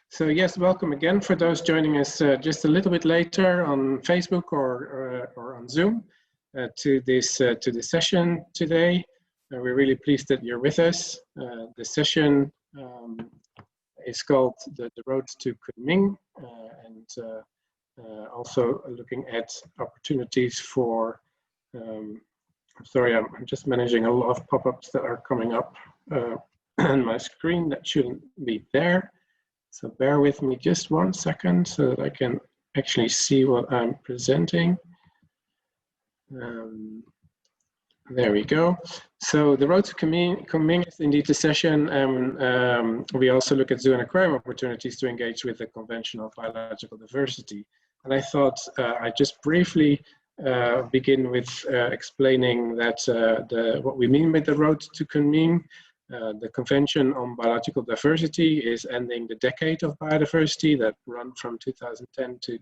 So yes, welcome again for those joining us just a little bit later on Facebook or on Zoom to this session today. We're really pleased that you're with us. The session is called the Road to Kunming, and also looking at opportunities for. I'm sorry, I'm just managing a lot of pop-ups that are coming up on my screen that shouldn't be there. So bear with me just 1 second so that I can actually see what I'm presenting. There we go. So the Road to Kunming is indeed the session, and we also look at zoo and aquarium opportunities to engage with the Convention on Biological Diversity. And I thought I'd just briefly begin with explaining that what we mean by the Road to Kunming. The Convention on Biological Diversity is ending the decade of biodiversity that run from 2010 to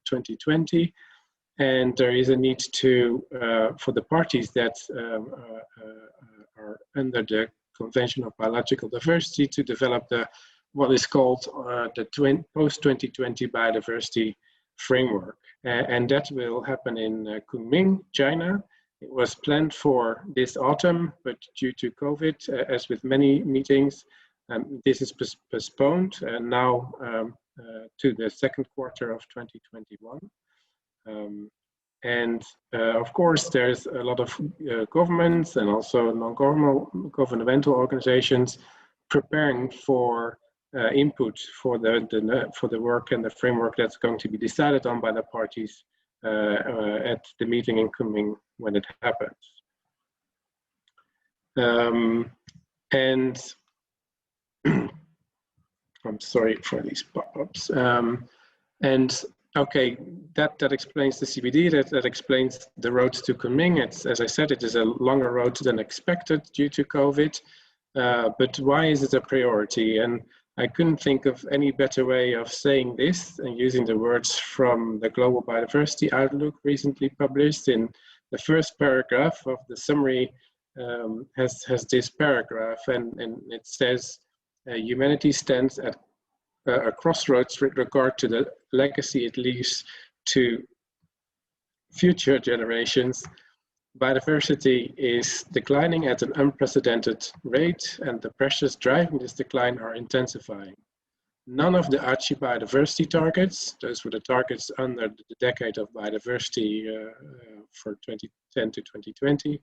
2020, and there is a need to for the parties that are under the Convention of Biological Diversity to develop what is called the post-2020 biodiversity framework, and that will happen in Kunming, China. It was planned for this autumn, but due to COVID, as with many meetings, this is postponed now to the second quarter of 2021. Of course, there's a lot of governments and also non-governmental organizations preparing for input for the work and the framework that's going to be decided on by the parties at the meeting in Kunming when it happens. And I'm sorry for these pop-ups. And okay, that explains the CBD, that explains the road to Kunming. It's, as I said, it is a longer road than expected due to COVID, but why is it a priority? And I couldn't think of any better way of saying this and using the words from the Global Biodiversity Outlook recently published. In the first paragraph of the summary has this paragraph, and it says, humanity stands at a crossroads with regard to the legacy it leaves to future generations. Biodiversity is declining at an unprecedented rate, and the pressures driving this decline are intensifying. None of the Aichi biodiversity targets, those were the targets under the decade of biodiversity for 2010 to 2020,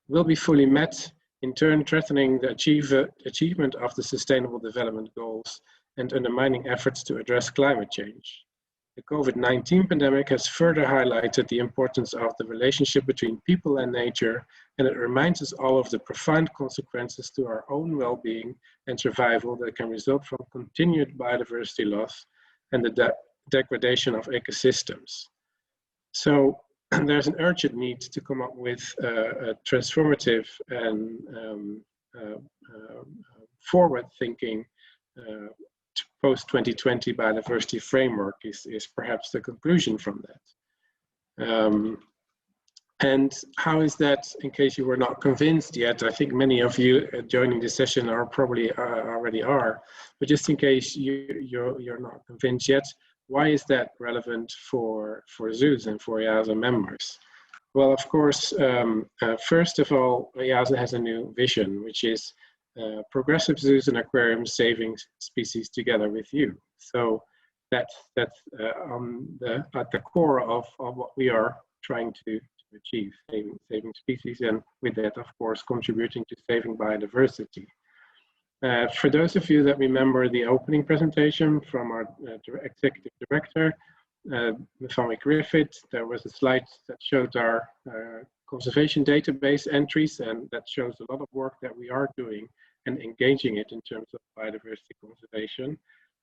will be fully met, in turn threatening the achievement of the Sustainable Development Goals and undermining efforts to address climate change. The COVID-19 pandemic has further highlighted the importance of the relationship between people and nature, and it reminds us all of the profound consequences to our own well-being and survival that can result from continued biodiversity loss and the degradation of ecosystems. So there's an urgent need to come up with a transformative and forward-thinking post-2020 biodiversity framework is perhaps the conclusion from that. And how is that, in case you were not convinced yet? I think many of you joining this session are probably already are, but just in case you're not convinced yet, why is that relevant for zoos and for EAZA members? Well, of course, first of all, EAZA has a new vision, which is progressive zoos and aquariums saving species together with you. So that's at the core of what we are trying to achieve, saving species, and with that, of course, contributing to saving biodiversity. For those of you that remember the opening presentation from our Executive Director, Micheal Griffith, there was a slide that showed our conservation database entries, and that shows a lot of work that we are doing and engaging it in terms of biodiversity conservation.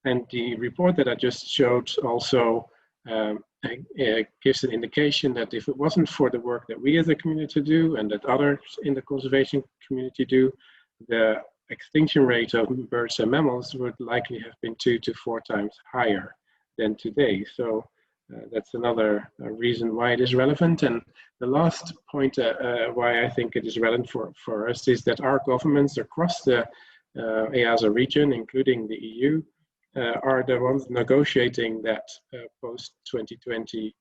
And the report that I just showed also gives an indication that if it wasn't for the work that we as a community do and that others in the conservation community do, the extinction rate of birds and mammals would likely have been 2 to 4 times higher than today. So that's another reason why it is relevant. And the last point why I think it is relevant for us is that our governments across the EAZA region, including the EU, are the ones negotiating that post-2020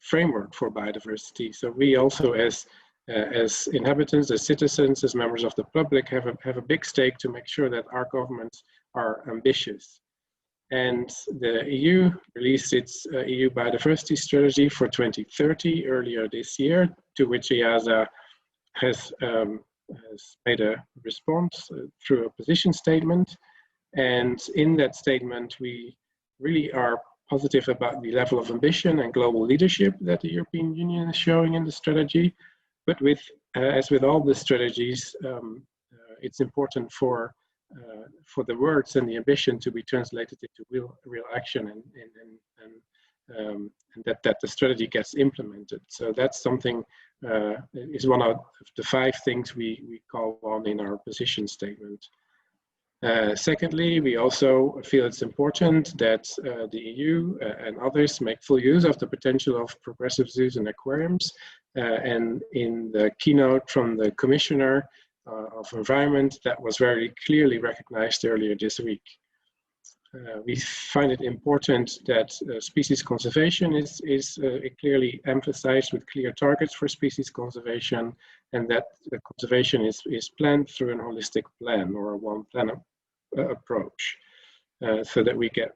framework for biodiversity. So we also, as inhabitants, as citizens, as members of the public, have a big stake to make sure that our governments are ambitious. And the EU released its EU Biodiversity Strategy for 2030 earlier this year, to which EAZA has made a response through a position statement. And in that statement, we really are positive about the level of ambition and global leadership that the European Union is showing in the strategy. But as with all the strategies, it's important for the words and the ambition to be translated into real action, and that the strategy gets implemented. So that's something is one of the 5 things we call on in our position statement. Secondly, we also feel it's important that the EU and others make full use of the potential of progressive zoos and aquariums. And in the keynote from the Commissioner of Environment, that was very clearly recognized earlier this week. We find it important that species conservation is clearly emphasized with clear targets for species conservation, and that the conservation is planned through an holistic plan or a one plan approach, so that we get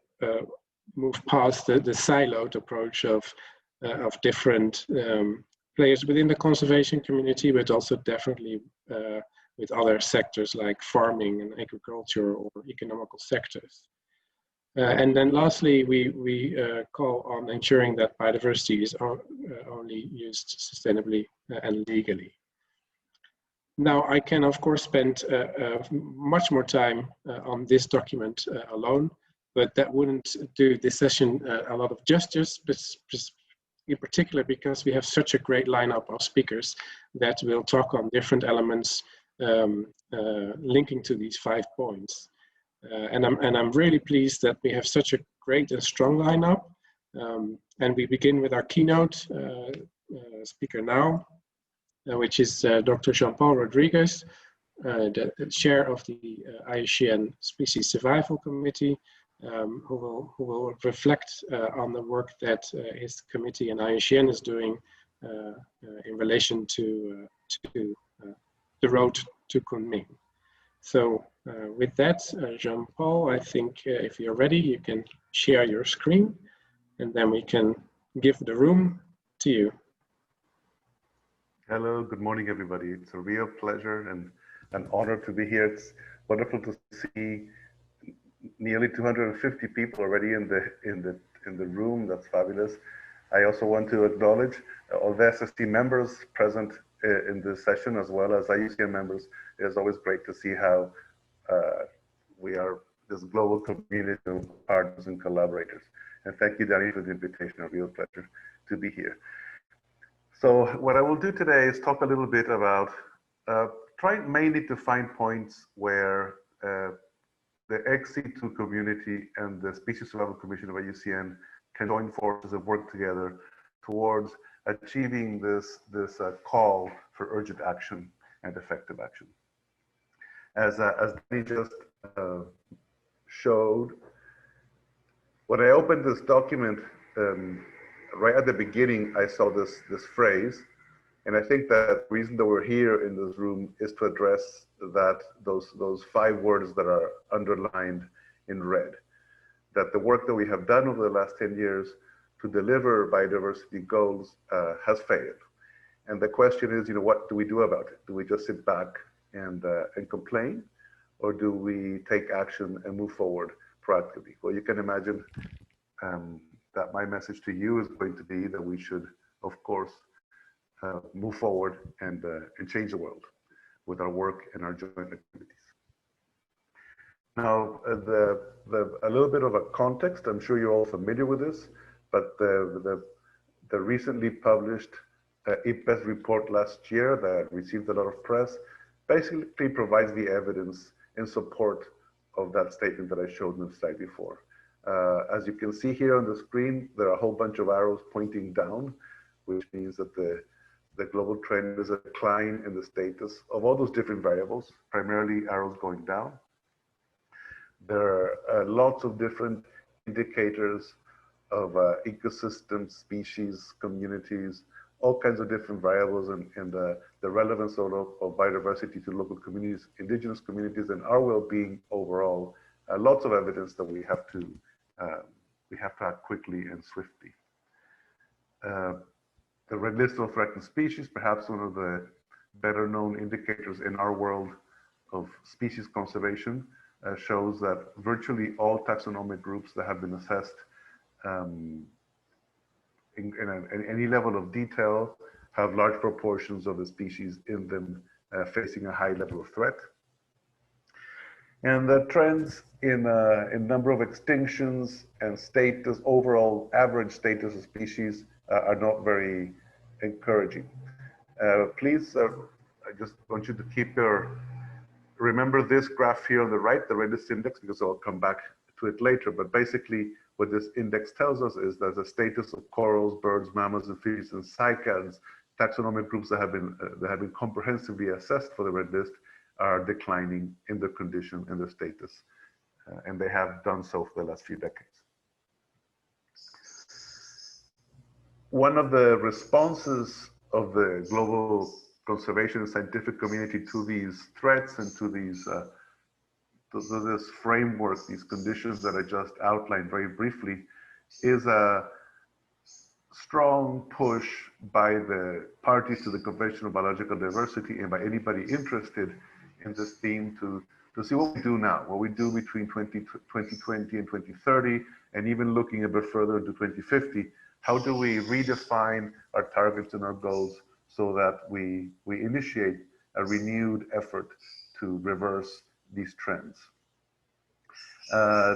move past the siloed approach of different players within the conservation community, but also definitely with other sectors like farming and agriculture or economical sectors. And then lastly, we call on ensuring that biodiversity is only used sustainably and legally. Now, I can, of course, spend much more time on this document alone, but that wouldn't do this session a lot of justice, but in particular because we have such a great lineup of speakers that will talk on different elements linking to these 5 points. And I'm really pleased that we have such a great and strong lineup. And we begin with our keynote speaker now, which is Dr. Jon Paul Rodriguez, the chair of the IUCN Species Survival Committee, who will reflect on the work that his committee and IUCN is doing in relation to the road to Kunming. So with that, Jon Paul, I think if you're ready, you can share your screen, and then we can give the room to you. Hello, good morning, everybody. It's a real pleasure and an honor to be here. It's wonderful to see nearly 250 people already in the room. That's fabulous. I also want to acknowledge all the SSC members present in this session, as well as IUCN members. It's always great to see how we are this global community of partners and collaborators. And thank you, Danny, for the invitation. A real pleasure to be here. So what I will do today is talk a little bit about, try mainly to find points where the ex-situ community and the Species Survival Commission of IUCN can join forces and work together towards achieving this call for urgent action and effective action. As Danny just showed, when I opened this document, right at the beginning, I saw this phrase, and I think that the reason that we're here in this room is to address those 5 words that are underlined in red. That the work that we have done over the last 10 years to deliver biodiversity goals has failed. And the question is, what do we do about it? Do we just sit back and complain, or do we take action and move forward proactively? Well, you can imagine that my message to you is going to be that we should, of course, move forward and change the world with our work and our joint activities. Now, a little bit of a context. I'm sure you're all familiar with this, but the recently published IPBES report last year that received a lot of press basically provides the evidence in support of that statement that I showed in the slide before. As you can see here on the screen, there are a whole bunch of arrows pointing down, which means that the global trend is a decline in the status of all those different variables, primarily arrows going down. There are lots of different indicators of ecosystems, species, communities, all kinds of different variables, and the relevance of biodiversity to local communities, indigenous communities, and our well-being overall. Lots of evidence that we have to act quickly and swiftly. The red list of threatened species, perhaps one of the better known indicators in our world of species conservation, shows that virtually all taxonomic groups that have been assessed in any level of detail have large proportions of the species in them facing a high level of threat. And the trends in number of extinctions and status, overall average status of species are not very encouraging. Please, I just want you to remember this graph here on the right, the red list index, because I'll come back to it later. But basically, what this index tells us is that the status of corals, birds, mammals, and fishes, and cycads, taxonomic groups that have been comprehensively assessed for the red list, are declining in their condition and their status, and they have done so for the last few decades. One of the responses of the global conservation and scientific community to these threats and to these to this framework, these conditions that I just outlined very briefly, is a strong push by the parties to the Convention on Biological Diversity and by anybody interested in this theme to see what we do now, what we do between 2020 and 2030, and even looking a bit further into 2050. How do we redefine our targets and our goals so that we initiate a renewed effort to reverse these trends?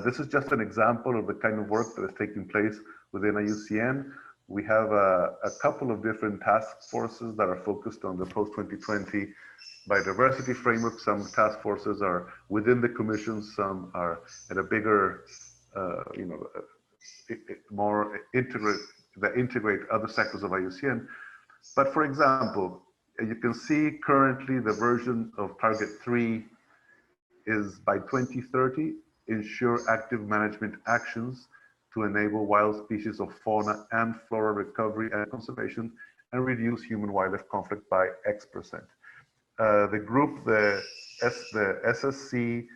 This is just an example of the kind of work that is taking place within IUCN. We have a couple of different task forces that are focused on the post-2020 biodiversity framework. Some task forces are within the commission, some are at a bigger, more integrate other sectors of IUCN. But for example, you can see currently the version of Target 3 is by 2030, ensure active management actions to enable wild species of fauna and flora recovery and conservation and reduce human-wildlife conflict by X%. The group, the SSC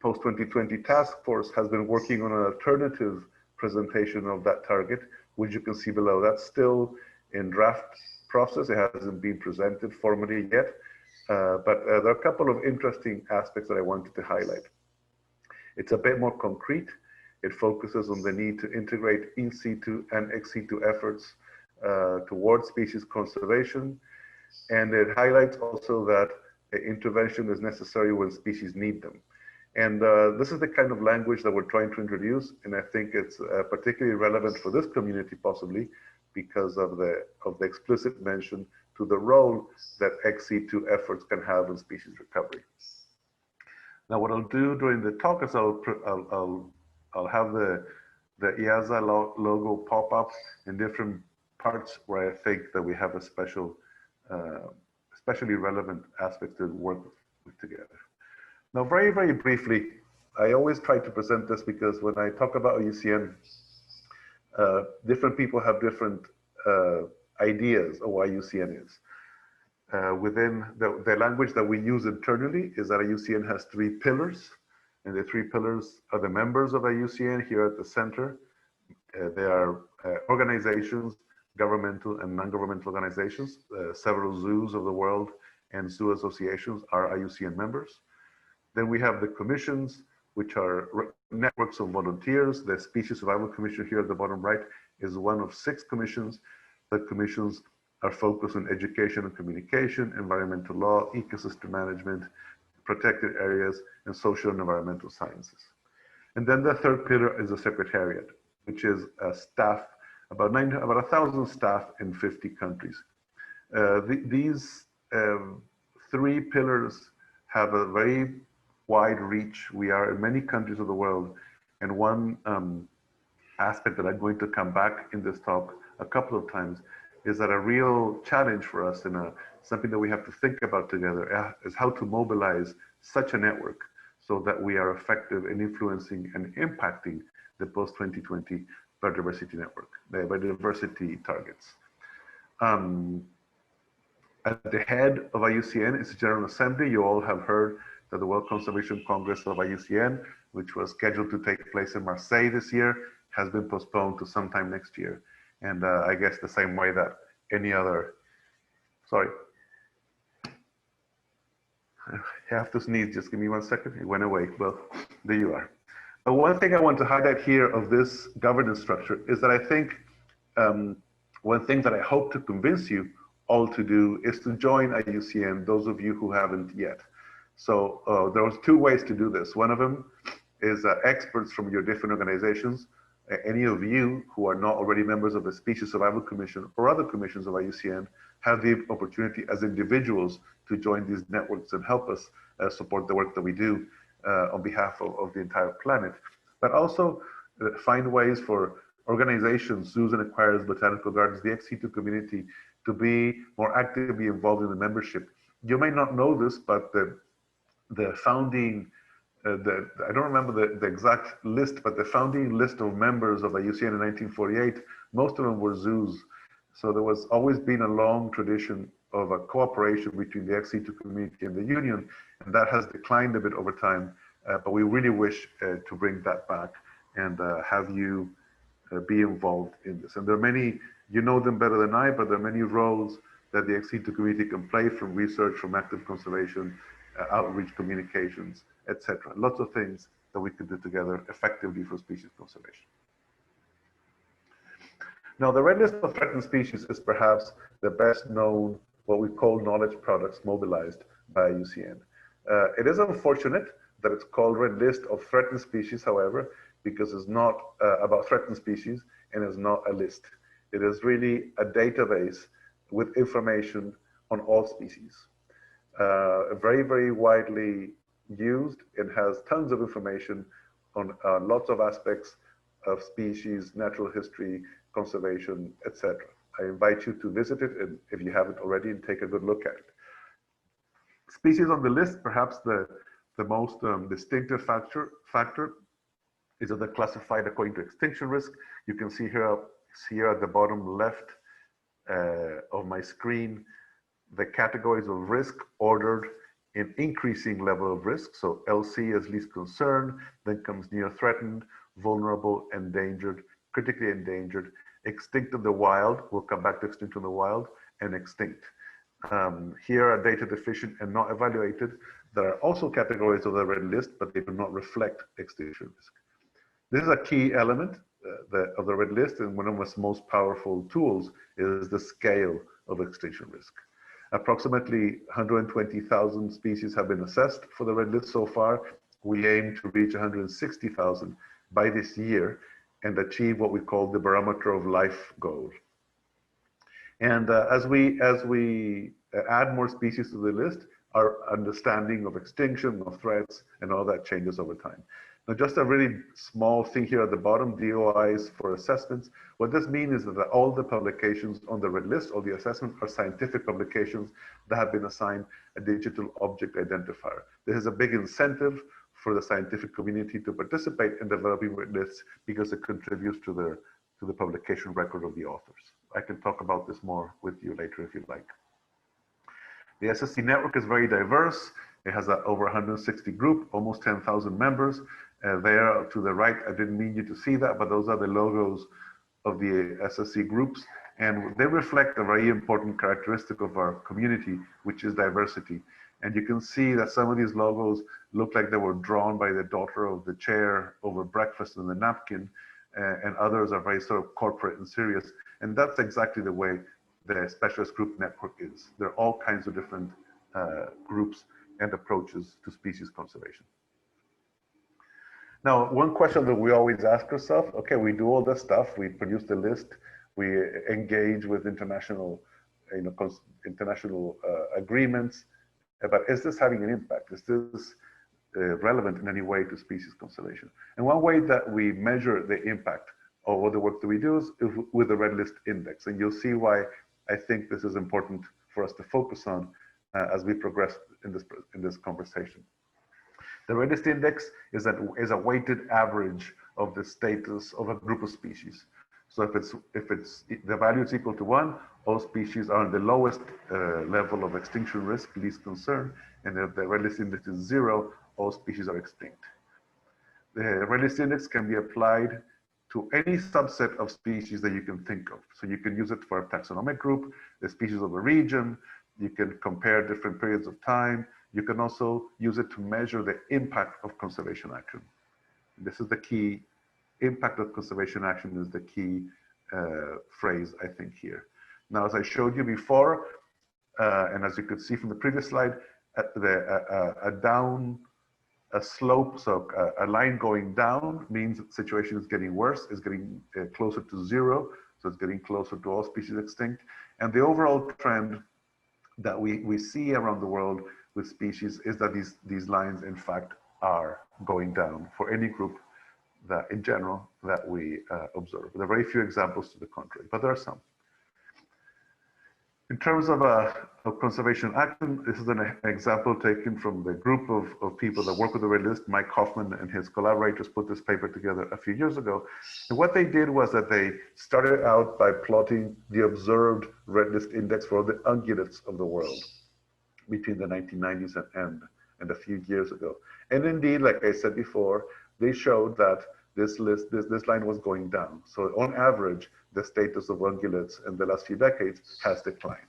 Post-2020 Task Force, has been working on an alternative presentation of that target, which you can see below. That's still in draft process. It hasn't been presented formally yet, but there are a couple of interesting aspects that I wanted to highlight. It's a bit more concrete. It focuses on the need to integrate in situ and ex situ efforts towards species conservation. And it highlights also that intervention is necessary when species need them. And this is the kind of language that we're trying to introduce. And I think it's particularly relevant for this community, possibly because of the explicit mention to the role that ex situ efforts can have in species recovery. Now, what I'll do during the talk is I'll have the EAZA logo pop up in different parts where I think that we have a especially relevant aspects to work with together. Now, very, very briefly, I always try to present this because when I talk about IUCN, different people have different ideas of what IUCN is. Within the language that we use internally is that IUCN has 3 pillars, and the 3 pillars are the members of IUCN here at the center. They are organizations, governmental and non-governmental organizations. Several zoos of the world and zoo associations are IUCN members. Then we have the commissions, which are networks of volunteers. The Species Survival Commission here at the bottom right is one of 6 commissions. The commissions are focused on education and communication, environmental law, ecosystem management, protected areas, and social and environmental sciences. And then the 3rd pillar is the Secretariat, which is a staff, about 1,000 staff in 50 countries. These 3 pillars have a very wide reach. We are in many countries of the world. And one aspect that I'm going to come back in this talk a couple of times is that a real challenge for us and something that we have to think about together is how to mobilize such a network so that we are effective in influencing and impacting the post-2020 biodiversity network, the biodiversity targets. At the head of IUCN is the General Assembly. You all have heard that the World Conservation Congress of IUCN, which was scheduled to take place in Marseille this year, has been postponed to sometime next year. And I guess the same way that any other, sorry, I have to sneeze, just give me 1 second, it went away. Well, there you are. But one thing I want to highlight here of this governance structure is that I think one thing that I hope to convince you all to do is to join IUCN, those of you who haven't yet. So there was 2 ways to do this. One of them is experts from your different organizations. Any of you who are not already members of the Species Survival Commission or other commissions of IUCN have the opportunity as individuals to join these networks and help us support the work that we do on behalf of the entire planet. But also find ways for organizations, zoos and aquariums, botanical gardens, the ex situ community, to be more actively involved in the membership. You may not know this, but the founding, I don't remember the exact list, but the founding list of members of IUCN in 1948, most of them were zoos. So there was always been a long tradition of a cooperation between the ex situ community and the union, and that has declined a bit over time, but we really wish to bring that back and have you be involved in this. And there are many, you know them better than I, but there are many roles that the ex situ community can play, from research, from active conservation, outreach, communications, etc. Lots of things that we could do together effectively for species conservation. Now, the Red List of Threatened Species is perhaps the best known, what we call knowledge products mobilized by IUCN. It is unfortunate that it's called Red List of Threatened Species, however, because it's not about threatened species and it's not a list. It is really a database with information on all species. Very, very widely used. It has tons of information on lots of aspects of species, natural history, conservation, etc. I invite you to visit it, and if you haven't already, and take a good look at it. Species on the list, perhaps the most distinctive factor is that they're classified according to extinction risk. You can see here at the bottom left of my screen the categories of risk ordered in increasing level of risk. So LC is least concern, then comes near threatened, vulnerable, endangered, critically endangered, extinct in the wild, we'll come back to extinct in the wild, and extinct. Here are data deficient and not evaluated. There are also categories of the red list, but they do not reflect extinction risk. This is a key element of the red list, and one of its most powerful tools is the scale of extinction risk. Approximately 120,000 species have been assessed for the red list so far. We aim to reach 160,000 by this year and achieve what we call the barometer of life goal. And as we add more species to the list, our understanding of extinction, of threats, and all that changes over time. Now, just a really small thing here at the bottom, DOIs for assessments. What this means is that all the publications on the red list, all the assessments, are scientific publications that have been assigned a digital object identifier. This is a big incentive for the scientific community to participate in developing red lists because it contributes to the publication record of the authors. I can talk about this more with you later if you'd like. The SSC network is very diverse. It has over 160 group, almost 10,000 members. There to the right, I didn't mean you to see that, but those are the logos of the SSC groups. And they reflect a very important characteristic of our community, which is diversity. And you can see that some of these logos look like they were drawn by the daughter of the chair over breakfast in the napkin, and others are very sort of corporate and serious. And that's exactly the way the specialist group network is. There are all kinds of different groups and approaches to species conservation. Now, one question that we always ask ourselves, okay, we do all this stuff, we produce the list, we engage with international, international agreements, but is this having an impact? Is this relevant in any way to species conservation? And one way that we measure the impact of all the work that we do is with the Red List Index. And you'll see why I think this is important for us to focus on as we progress in this conversation. The red list index is a weighted average of the status of a group of species. So if the value is equal to 1, all species are on the lowest level of extinction risk, least concern, and if the red list index is 0, all species are extinct. The red list index can be applied to any subset of species that you can think of. So you can use it for a taxonomic group, the species of a region. You can compare different periods of time. You can also use it to measure the impact of conservation action. This is the key. Impact of conservation action is the key phrase, I think, here. Now, as I showed you before, and as you could see from the previous slide, a slope, so a line going down means that the situation is getting worse, is getting closer to 0, so it's getting closer to all species extinct. And the overall trend that we see around the world with species is that these lines, in fact, are going down for any group that, in general, that we observe. There are very few examples to the contrary, but there are some. In terms of conservation action, this is an example taken from the group of people that work with the red list. Mike Hoffman and his collaborators put this paper together a few years ago. And what they did was that they started out by plotting the observed red list index for all the ungulates of the world between the 1990s and a few years ago. And indeed, like I said before, they showed that this line was going down. So on average, the status of ungulates in the last few decades has declined.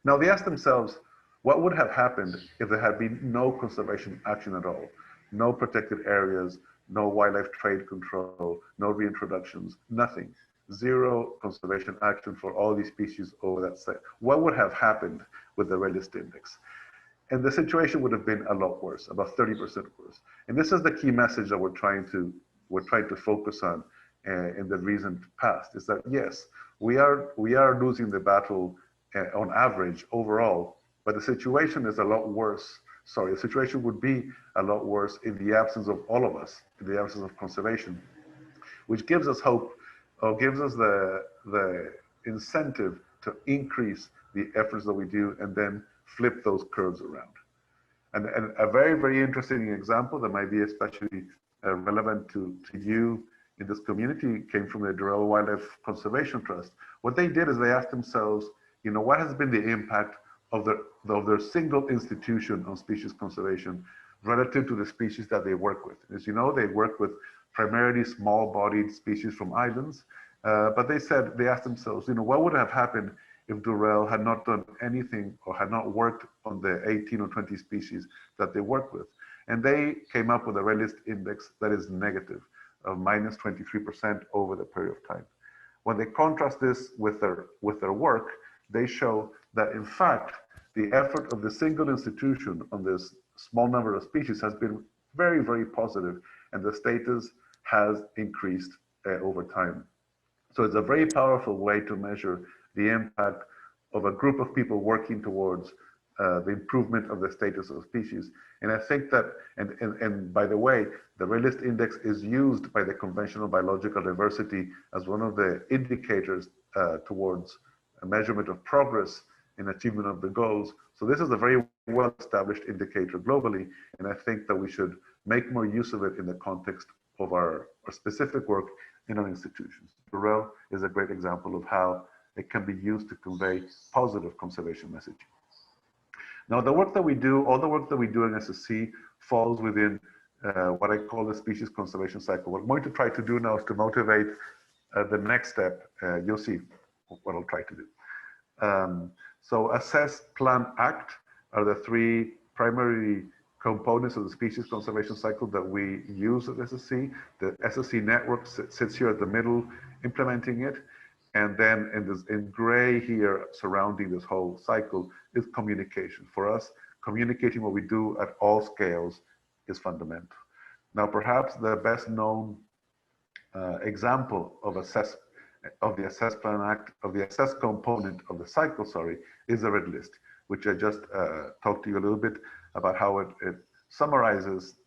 Now they asked themselves, what would have happened if there had been no conservation action at all? No protected areas, no wildlife trade control, no reintroductions, nothing. Zero conservation action for all these species over that site. What would have happened with the red list index? And the situation would have been a lot worse, about 30% worse. And this is the key message that we're trying to focus on in the recent past, is that yes, we are losing the battle on average overall, but the situation is a lot worse. Sorry, the situation would be a lot worse in the absence of all of us, in the absence of conservation, which gives us hope, or gives us the incentive to increase the efforts that we do and then flip those curves around. And a very, very interesting example that might be especially relevant to you in this community came from the Durrell Wildlife Conservation Trust. What they did is they asked themselves, you know, what has been the impact of their single institution on species conservation relative to the species that they work with? As you know, they work with primarily small-bodied species from islands, but they asked themselves, you know, what would have happened if Durrell had not done anything or had not worked on the 18 or 20 species that they work with? And they came up with a red list index that is negative, of minus 23% over the period of time. When they contrast this with their work, they show that in fact, the effort of the single institution on this small number of species has been very, very positive, and the status has increased over time. So it's a very powerful way to measure the impact of a group of people working towards the improvement of the status of species. And I think that, and by the way, the red list index is used by the conventional biological diversity as one of the indicators towards a measurement of progress in achievement of the goals. So this is a very well-established indicator globally, and I think that we should make more use of it in the context of our specific work in our institutions. Durrell is a great example of how it can be used to convey positive conservation messaging. Now, the work that we do, all the work that we do in SSC falls within what I call the species conservation cycle. What I'm going to try to do now is to motivate the next step. You'll see what I'll try to do. So assess, plan, act are the three primary components of the species conservation cycle that we use at SSC. The SSC network sits here at the middle, implementing it. And then in gray here, surrounding this whole cycle, is communication. For us, communicating what we do at all scales is fundamental. Now, perhaps the best known example of the assess, plan, act, of the assess component of the cycle, is the red list, which I just talked to you a little bit about how it summarizes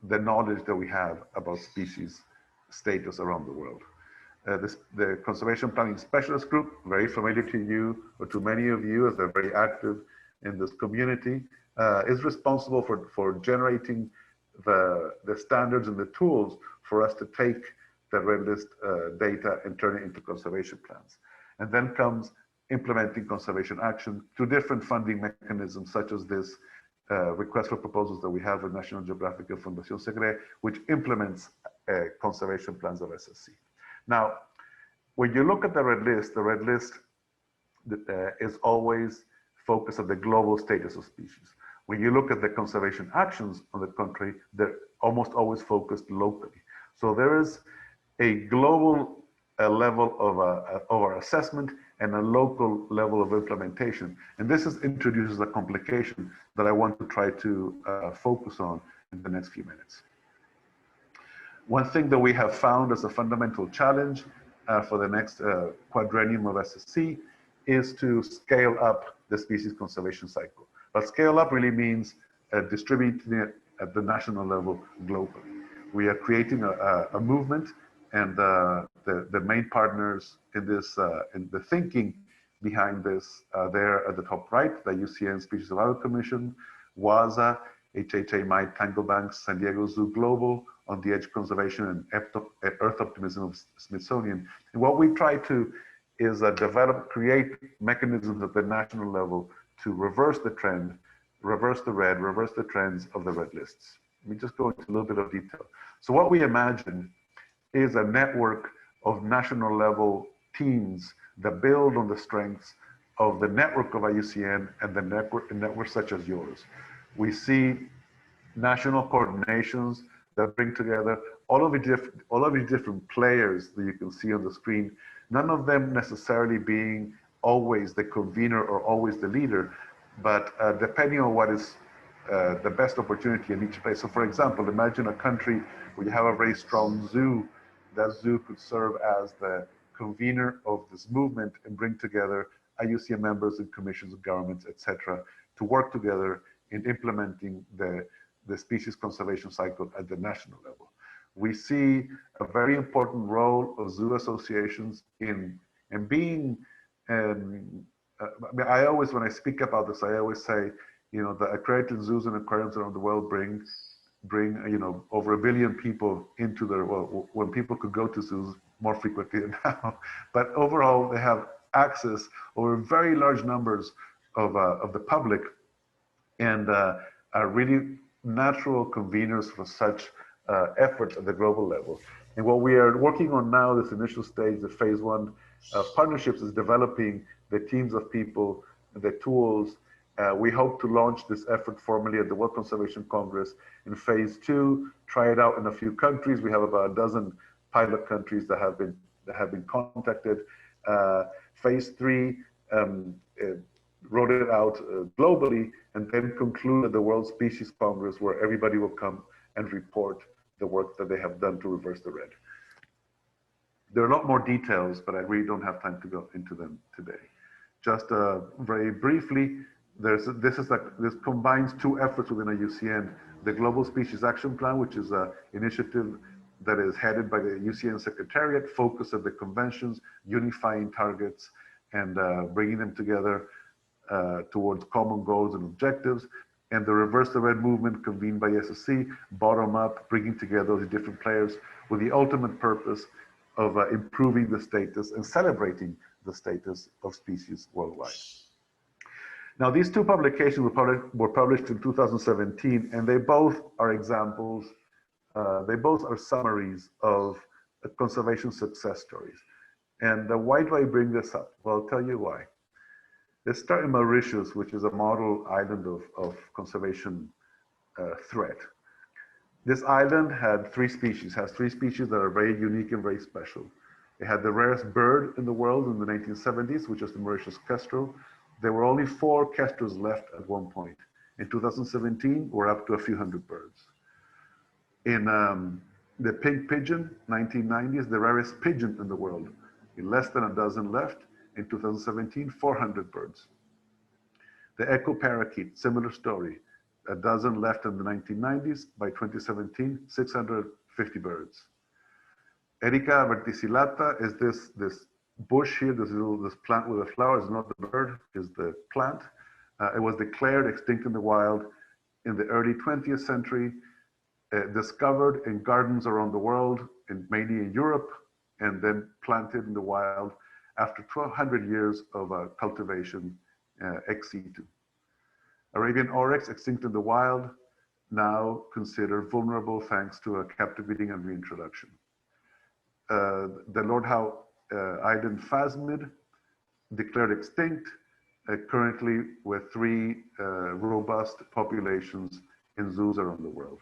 the knowledge that we have about species status around the world. The Conservation Planning Specialist Group, very familiar to you or to many of you as they're very active in this community, is responsible for generating the standards and the tools for us to take the red list data and turn it into conservation plans. And then comes implementing conservation action through different funding mechanisms, such as this request for proposals that we have with National Geographic and Fundación Segre, which implements conservation plans of SSC. Now, when you look at the red list is always focused on the global status of species. When you look at the conservation actions, on the contrary, they're almost always focused locally. So there is a global level of our assessment and a local level of implementation. And this introduces a complication that I want to try to focus on in the next few minutes. One thing that we have found as a fundamental challenge for the next quadrennium of SSC is to scale up the species conservation cycle. But scale up really means distributing it at the national level globally. We are creating a movement, and the main partners in this, in the thinking behind this, there at the top right, the IUCN Species Survival Commission, WAZA, HHA Mite Tangle Banks, San Diego Zoo Global, On the Edge Conservation, and Earth Optimism of Smithsonian. And what we try to is create mechanisms at the national level to reverse the trend, reverse the trends of the red lists. Let me just go into a little bit of detail. So what we imagine is a network of national level teams that build on the strengths of the network of IUCN and the networks such as yours. We see national coordinations that bring together all of the different players that you can see on the screen, none of them necessarily being always the convener or always the leader, but depending on what is the best opportunity in each place. So for example, imagine a country where you have a very strong zoo. That zoo could serve as the convener of this movement and bring together IUCN members and commissions of governments, etc., to work together in implementing the species conservation cycle at the national level. We see a very important role of zoo associations in being, I mean, I always, when I speak about this, I always say, you know, the accredited zoos and aquariums around the world bring, you know, over 1 billion people into their, well, when people could go to zoos more frequently than now. But overall, they have access over very large numbers of the public, and are really natural conveners for such efforts at the global level. And what we are working on now, this initial stage, the phase 1 of partnerships, is developing the teams of people, the tools. We hope to launch this effort formally at the World Conservation Congress in phase 2, try it out in a few countries. We have about a dozen pilot countries that have been contacted. Phase 3, wrote it out globally, and then conclude at the World Species Congress, where everybody will come and report the work that they have done to reverse the red. There are a lot more details, but I really don't have time to go into them today. Just very briefly, this combines 2 efforts within IUCN: the Global Species Action Plan, which is an initiative that is headed by the IUCN Secretariat, focused at the conventions, unifying targets, and bringing them together towards common goals and objectives, and the Reverse the Red movement convened by SSC, bottom up, bringing together the different players with the ultimate purpose of improving the status and celebrating the status of species worldwide. Now, these 2 publications were published in 2017, and they both are examples, they both are summaries of conservation success stories. And why do I bring this up? Well, I'll tell you why. Let's start in Mauritius, which is a model island of conservation threat. This island had 3 species, has 3 species that are very unique and very special. It had the rarest bird in the world in the 1970s, which is the Mauritius kestrel. There were only 4 kestrels left at one point. In 2017, we're up to a few hundred birds. In the pink pigeon, 1990s, the rarest pigeon in the world. In less than a dozen left. In 2017, 400 birds. The echo parakeet, similar story. A dozen left in the 1990s. By 2017, 650 birds. Erica verticillata is this bush here, this plant with a flower. Is not the bird, is the plant. It was declared extinct in the wild in the early 20th century. discovered in gardens around the world, mainly in Europe, and then planted in the wild after 1,200 years of cultivation ex situ. Arabian oryx, extinct in the wild, now considered vulnerable thanks to a captive breeding and reintroduction. The Lord Howe Island phasmid declared extinct, currently with 3 robust populations in zoos around the world.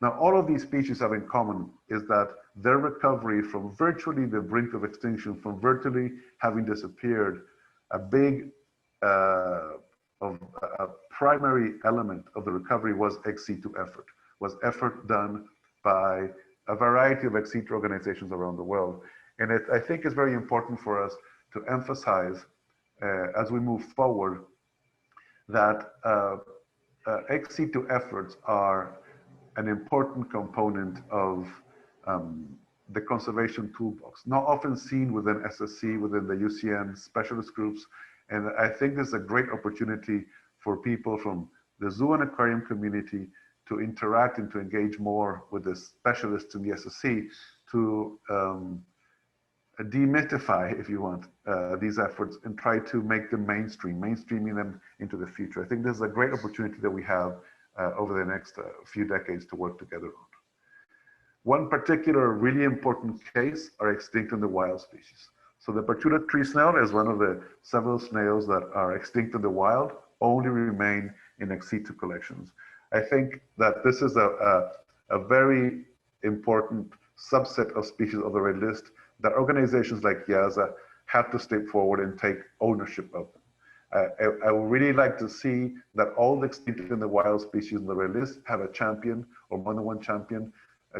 Now, all of these species have in common is that their recovery from virtually the brink of extinction, from virtually having disappeared, a primary element of the recovery was ex situ effort, was effort done by a variety of ex situ organizations around the world. And I think it's very important for us to emphasize as we move forward that ex situ efforts are an important component of the conservation toolbox, not often seen within SSC, within the UCN specialist groups. And I think there's a great opportunity for people from the zoo and aquarium community to interact and to engage more with the specialists in the SSC to demystify, if you want, these efforts and try to make them mainstreaming them into the future. I think there's a great opportunity that we have over the next few decades to work together on. One particular really important case are extinct in the wild species. So the Bermuda tree snail is one of the several snails that are extinct in the wild, only remain in ex situ collections. I think that this is a very important subset of species of the red list that organizations like EAZA have to step forward and take ownership of them. I would really like to see that all the extinct in the wild species in the red list have a champion or more than one champion,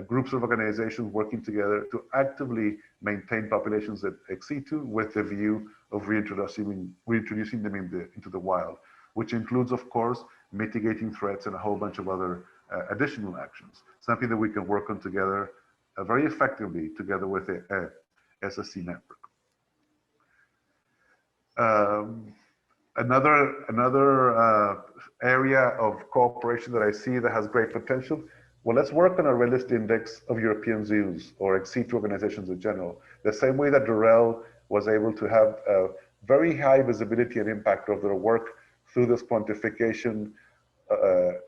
groups of organizations working together to actively maintain populations at ex situ with the view of reintroducing them into the wild, which includes, of course, mitigating threats and a whole bunch of other additional actions, something that we can work on together very effectively together with the SSC network. Another area of cooperation that I see that has great potential, well, let's work on a red list index of European zoos or ex situ organizations in general. The same way that Durrell was able to have a very high visibility and impact of their work through this quantification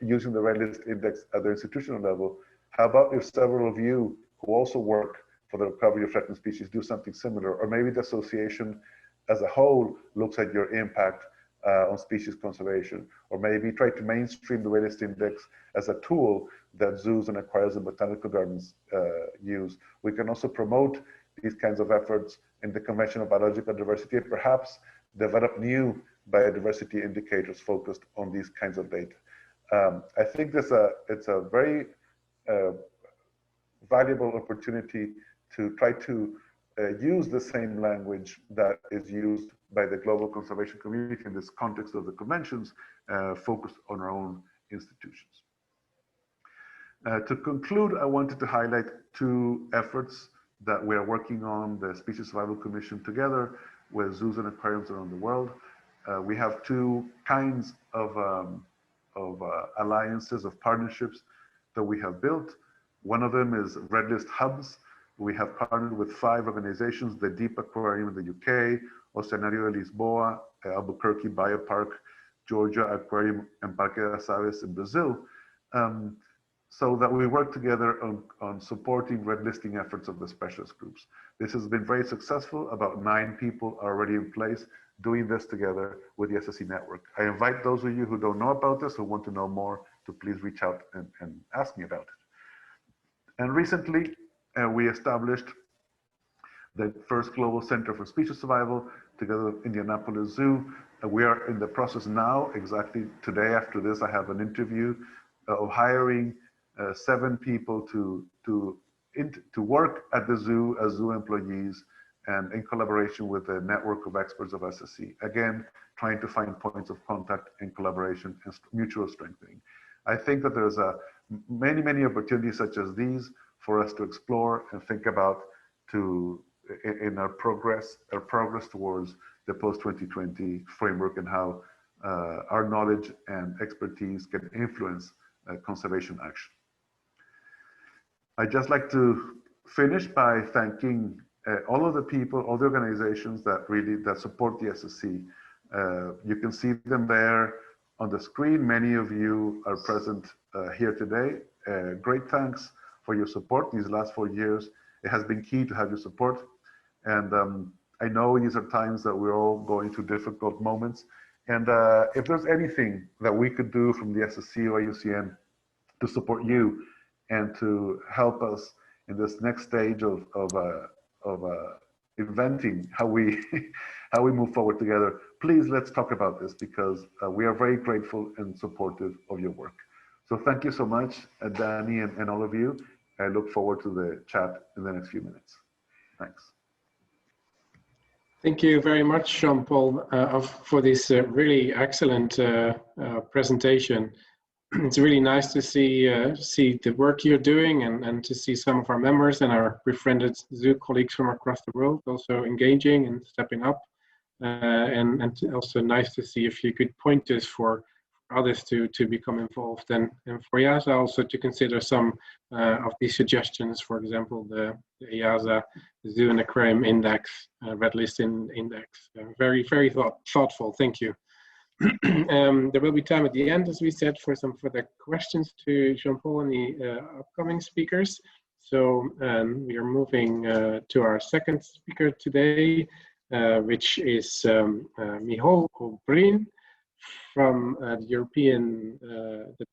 using the red list index at the institutional level. How about if several of you who also work for the recovery of threatened species do something similar, or maybe the association as a whole looks at your impact on species conservation, or maybe try to mainstream the red list index as a tool that zoos and aquariums and botanical gardens use. We can also promote these kinds of efforts in the Convention of Biological Diversity and perhaps develop new biodiversity indicators focused on these kinds of data. I think it's a very valuable opportunity to try to use the same language that is used by the global conservation community in this context of the conventions, focused on our own institutions. To conclude, I wanted to highlight 2 efforts that we are working on, the Species Survival Commission together with zoos and aquariums around the world. We have 2 kinds of alliances, of partnerships that we have built. One of them is Red List Hubs. We have partnered with 5 organizations, the Deep Aquarium in the UK, Oceanario de Lisboa, Albuquerque Biopark, Georgia Aquarium, and Parque das Aves in Brazil, so that we work together on supporting red listing efforts of the specialist groups. This has been very successful. About 9 people are already in place doing this together with the SSC network. I invite those of you who don't know about this, who want to know more, to please reach out and ask me about it. And recently, we established the first Global Center for Species Survival together with Indianapolis Zoo. We are in the process now, exactly today after this, I have an interview of hiring 7 people to work at the zoo as zoo employees and in collaboration with the network of experts of SSC. Again, trying to find points of contact and collaboration and mutual strengthening. I think that there's many opportunities such as these for us to explore and think about in our progress towards the post-2020 framework and how our knowledge and expertise can influence conservation action. I'd just like to finish by thanking all of the people, all the organizations that support the SSC. You can see them there on the screen. Many of you are present here today. Great thanks for your support these last 4 years. It has been key to have your support. And I know these are times that we're all going through difficult moments. And if there's anything that we could do from the SSC or IUCN to support you and to help us in this next stage of inventing how we how we move forward together, please let's talk about this, because we are very grateful and supportive of your work. So thank you so much, Danny and all of you. I look forward to the chat in the next few minutes. Thanks. Thank you very much, Jon Paul, for this really excellent presentation. It's really nice to see the work you're doing, and to see some of our members and our befriended zoo colleagues from across the world also engaging and stepping up. And also nice to see a few good pointers for others to become involved, and for EAZA also to consider some of these suggestions. For example, the EAZA Zoo and Aquarium Index, Red List Index. Very, very thoughtful. Thank you. There will be time at the end, as we said, for some further questions to Jon Paul and the upcoming speakers. So we are moving to our second speaker today, which is Micheal O'Brien from the European,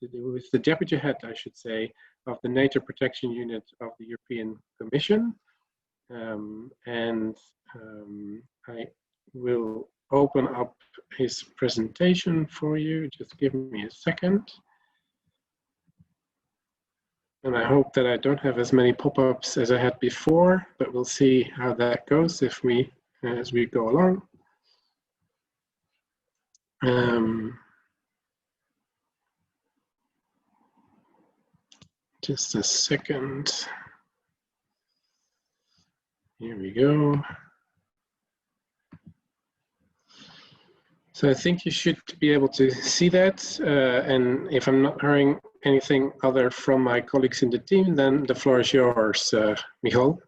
who is the Deputy Head, I should say, of the Nature Protection Unit of the European Commission. I will open up his presentation for you. Just give me a second. And I hope that I don't have as many pop-ups as I had before, but we'll see how that goes as we go along. Just a second. Here we go. So I think you should be able to see that. And if I'm not hearing anything other from my colleagues in the team, then the floor is yours, Micheal.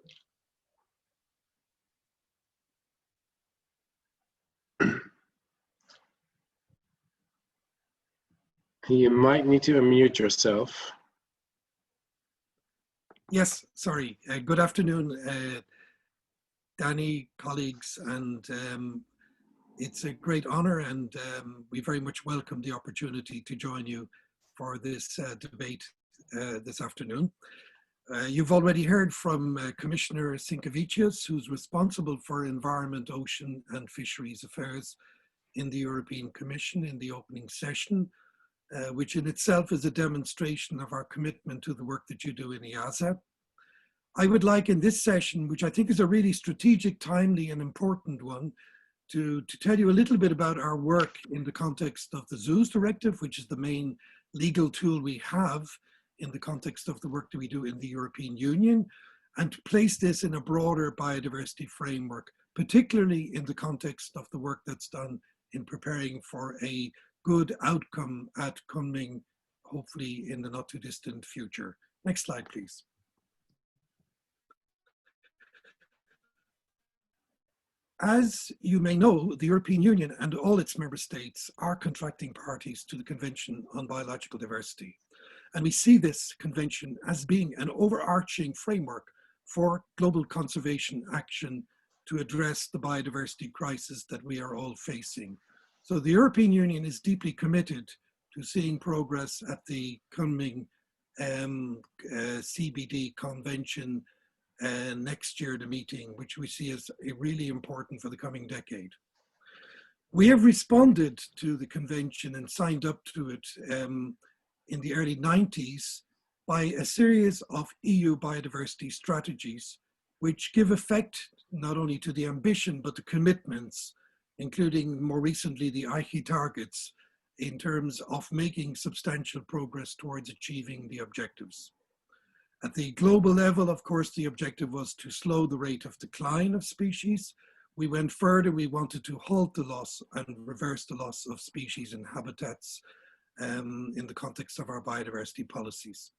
You might need to unmute yourself. Yes, sorry. Good afternoon, Danny, colleagues, and it's a great honor, and we very much welcome the opportunity to join you for this debate this afternoon. You've already heard from Commissioner Sinkevicius, who's responsible for Environment, Ocean and Fisheries Affairs in the European Commission in the opening session, which in itself is a demonstration of our commitment to the work that you do in EAZA. I would like in this session, which I think is a really strategic, timely and important one, to tell you a little bit about our work in the context of the Zoos Directive, which is the main legal tool we have in the context of the work that we do in the European Union, and to place this in a broader biodiversity framework, particularly in the context of the work that's done in preparing for a good outcome at Kunming, hopefully in the not too distant future. Next slide, please. As you may know, the European Union and all its member states are contracting parties to the Convention on Biological Diversity. And we see this convention as being an overarching framework for global conservation action to address the biodiversity crisis that we are all facing. So the European Union is deeply committed to seeing progress at the Kunming CBD Convention next year, the meeting, which we see as really important for the coming decade. We have responded to the convention and signed up to it in the early 90s by a series of EU biodiversity strategies, which give effect not only to the ambition, but the commitments, including more recently the Aichi targets, in terms of making substantial progress towards achieving the objectives. At the global level, of course, the objective was to slow the rate of decline of species. We went further, we wanted to halt the loss and reverse the loss of species and habitats in the context of our biodiversity policies.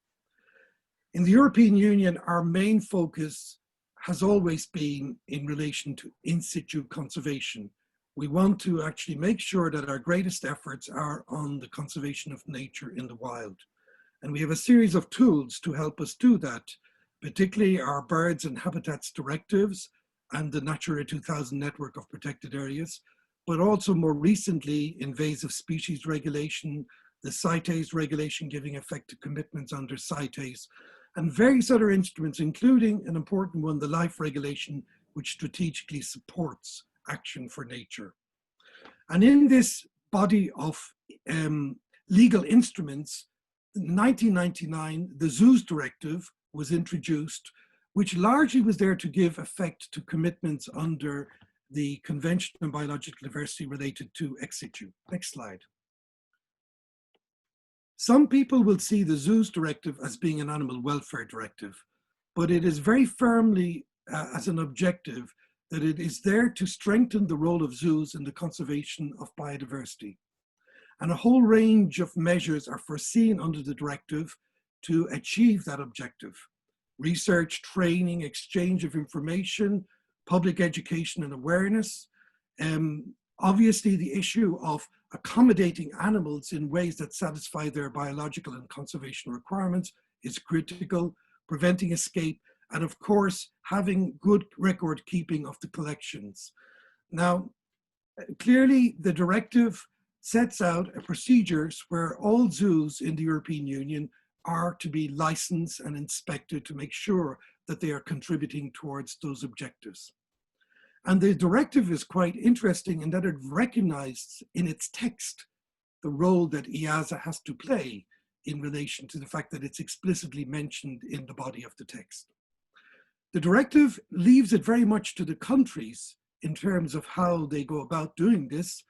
In the European Union, our main focus has always been in relation to in situ conservation. We want to actually make sure that our greatest efforts are on the conservation of nature in the wild. And we have a series of tools to help us do that, particularly our Birds and Habitats directives and the Natura 2000 network of protected areas, but also more recently invasive species regulation, the CITES regulation giving effect to commitments under CITES, and various other instruments, including an important one, the LIFE regulation, which strategically supports action for nature. And in this body of legal instruments, in 1999, the Zoos Directive was introduced, which largely was there to give effect to commitments under the Convention on Biological Diversity related to ex situ. Next slide. Some people will see the Zoos Directive as being an animal welfare directive, but it is very firmly as an objective that it is there to strengthen the role of zoos in the conservation of biodiversity. And a whole range of measures are foreseen under the directive to achieve that objective. Research, training, exchange of information, public education and awareness. Obviously, the issue of accommodating animals in ways that satisfy their biological and conservation requirements is critical, preventing escape, and of course, having good record keeping of the collections. Now, clearly the directive sets out a procedures where all zoos in the European Union are to be licensed and inspected to make sure that they are contributing towards those objectives. And the directive is quite interesting in that it recognizes in its text the role that EAZA has to play in relation to the fact that it's explicitly mentioned in the body of the text. The directive leaves it very much to the countries in terms of how they go about doing this,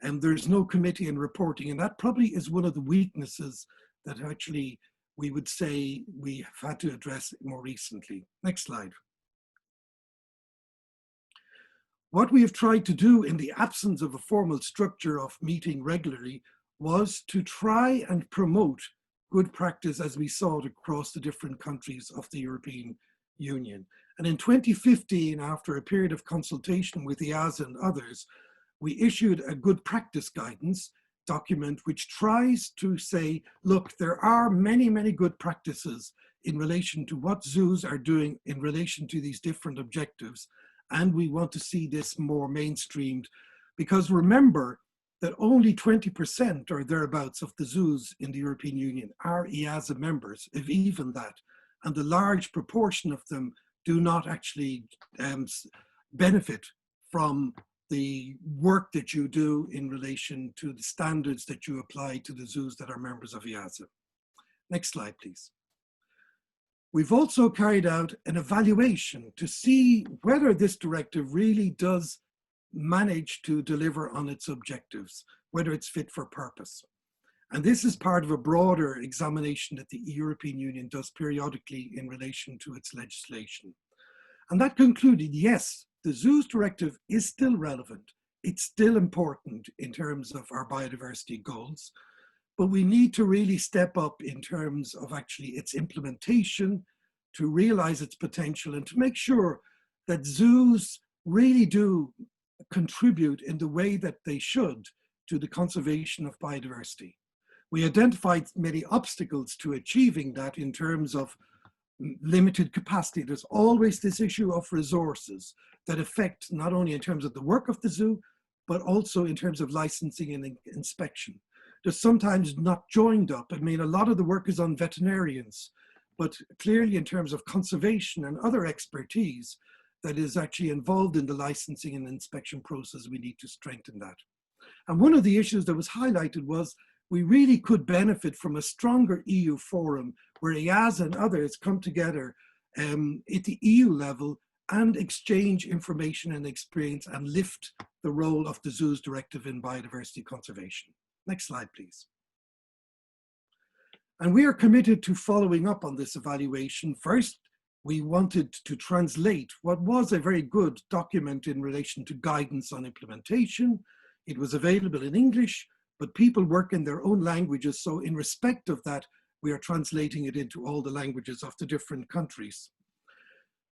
and there's no committee and reporting, and that probably is one of the weaknesses that actually we would say we have had to address more recently. Next slide. What we have tried to do in the absence of a formal structure of meeting regularly was to try and promote good practice as we saw it across the different countries of the European Union. And in 2015, after a period of consultation with EAZA and others, we issued a good practice guidance document which tries to say, look, there are many, many good practices in relation to what zoos are doing in relation to these different objectives. And we want to see this more mainstreamed, because remember that only 20% or thereabouts of the zoos in the European Union are EAZA members, if even that. And the large proportion of them do not actually benefit from the work that you do in relation to the standards that you apply to the zoos that are members of EAZA. Next slide, please. We've also carried out an evaluation to see whether this directive really does manage to deliver on its objectives, whether it's fit for purpose. And this is part of a broader examination that the European Union does periodically in relation to its legislation. And that concluded, yes, the Zoos Directive is still relevant. It's still important in terms of our biodiversity goals, but we need to really step up in terms of actually its implementation to realize its potential and to make sure that zoos really do contribute in the way that they should to the conservation of biodiversity. We identified many obstacles to achieving that in terms of limited capacity. There's always this issue of resources that affect not only in terms of the work of the zoo, but also in terms of licensing and inspection. They're sometimes not joined up. I mean, a lot of the work is on veterinarians, but clearly in terms of conservation and other expertise that is actually involved in the licensing and inspection process, we need to strengthen that. And one of the issues that was highlighted was we really could benefit from a stronger EU forum where EAZA and others come together at the EU level and exchange information and experience and lift the role of the Zoos Directive in biodiversity conservation. Next slide, please. And we are committed to following up on this evaluation. First, we wanted to translate what was a very good document in relation to guidance on implementation. It was available in English, but people work in their own languages. So in respect of that, we are translating it into all the languages of the different countries.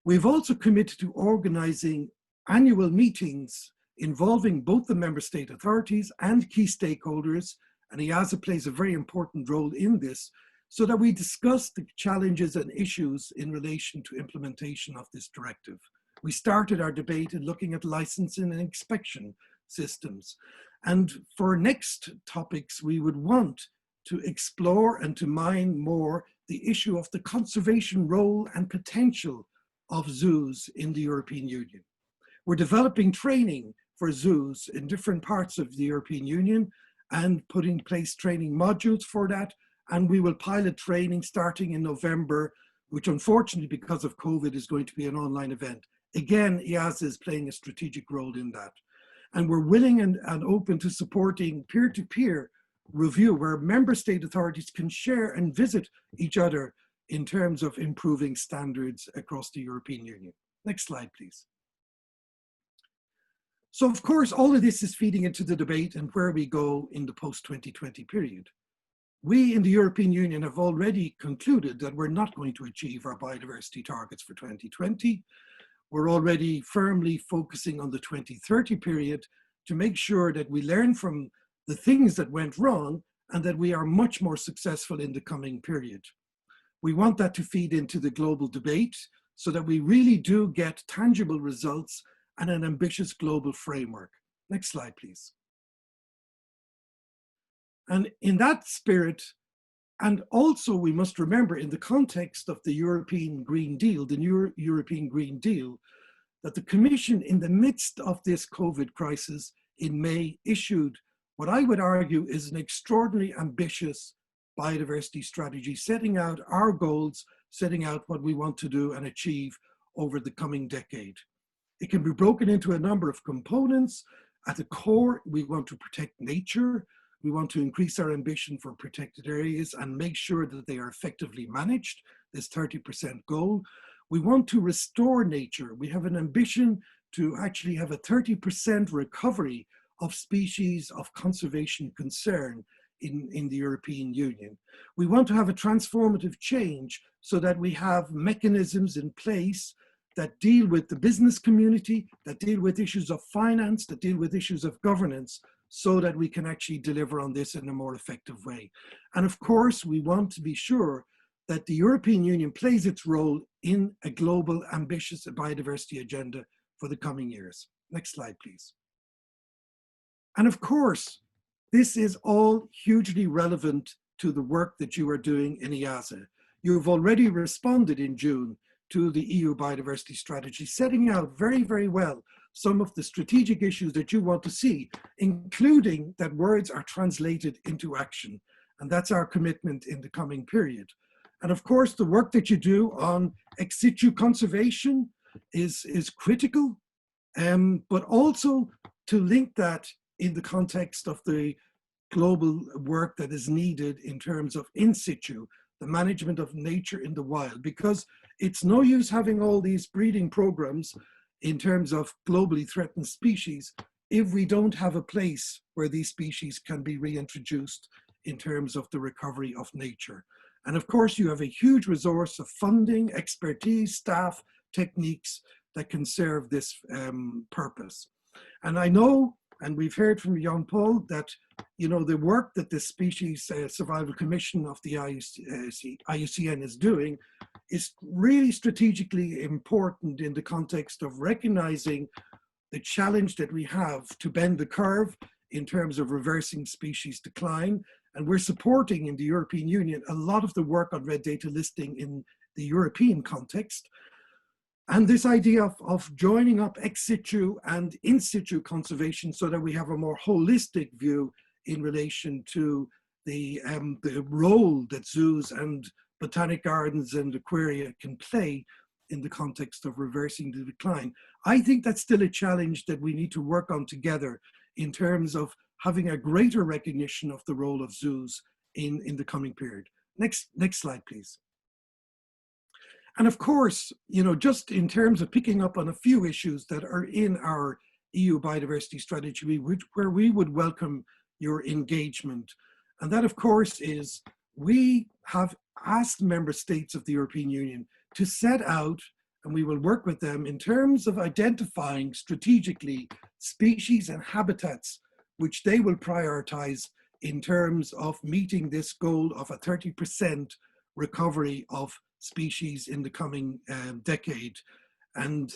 We've also committed to organizing annual meetings involving both the member state authorities and key stakeholders, and EAZA plays a very important role in this, so that we discuss the challenges and issues in relation to implementation of this directive. We started our debate in looking at licensing and inspection systems. And for next topics, we would want to explore and to mine more the issue of the conservation role and potential of zoos in the European Union. We're developing training for zoos in different parts of the European Union and putting in place training modules for that. And we will pilot training starting in November, which unfortunately because of COVID is going to be an online event. Again, EAZA is playing a strategic role in that. And we're willing and open to supporting peer-to-peer review where member state authorities can share and visit each other in terms of improving standards across the European Union. Next slide, please. So of course, all of this is feeding into the debate and where we go in the post-2020 period. We in the European Union have already concluded that we're not going to achieve our biodiversity targets for 2020. We're already firmly focusing on the 2030 period to make sure that we learn from the things that went wrong and that we are much more successful in the coming period. We want that to feed into the global debate so that we really do get tangible results and an ambitious global framework. Next slide, please. And in that spirit, and also we must remember in the context of the European Green Deal, the new European Green Deal, that the Commission in the midst of this COVID crisis in May issued what I would argue is an extraordinarily ambitious biodiversity strategy, setting out our goals, setting out what we want to do and achieve over the coming decade. It can be broken into a number of components. At the core, we want to protect nature. We want to increase our ambition for protected areas and make sure that they are effectively managed, this 30% goal. We want to restore nature. We have an ambition to actually have a 30% recovery of species of conservation concern in the European Union. We want to have a transformative change so that we have mechanisms in place that deal with the business community, that deal with issues of finance, that deal with issues of governance, so that we can actually deliver on this in a more effective way. And of course, we want to be sure that the European Union plays its role in a global ambitious biodiversity agenda for the coming years. Next slide, please. And of course, this is all hugely relevant to the work that you are doing in EAZA. You've already responded in June to the EU Biodiversity Strategy, setting out very, very well some of the strategic issues that you want to see, including that words are translated into action. And that's our commitment in the coming period. And of course, the work that you do on ex situ conservation is critical, but also to link that in the context of the global work that is needed in terms of in situ, the management of nature in the wild, because it's no use having all these breeding programs in terms of globally threatened species if we don't have a place where these species can be reintroduced in terms of the recovery of nature. And of course, you have a huge resource of funding, expertise, staff, techniques that can serve this purpose. And I know, and we've heard from Jon Paul, that the work that the Species Survival Commission of the IUCN is doing is really strategically important in the context of recognizing the challenge that we have to bend the curve in terms of reversing species decline. And we're supporting in the European Union a lot of the work on red data listing in the European context. And this idea of joining up ex situ and in situ conservation so that we have a more holistic view in relation to the role that zoos and botanic gardens and aquaria can play in the context of reversing the decline. I think that's still a challenge that we need to work on together in terms of having a greater recognition of the role of zoos in the coming period. Next slide, please. And of course, just in terms of picking up on a few issues that are in our EU Biodiversity Strategy, where we would welcome your engagement. And that, of course, is we have asked member states of the European Union to set out, and we will work with them in terms of identifying strategically species and habitats which they will prioritize in terms of meeting this goal of a 30% recovery of species in the coming decade. And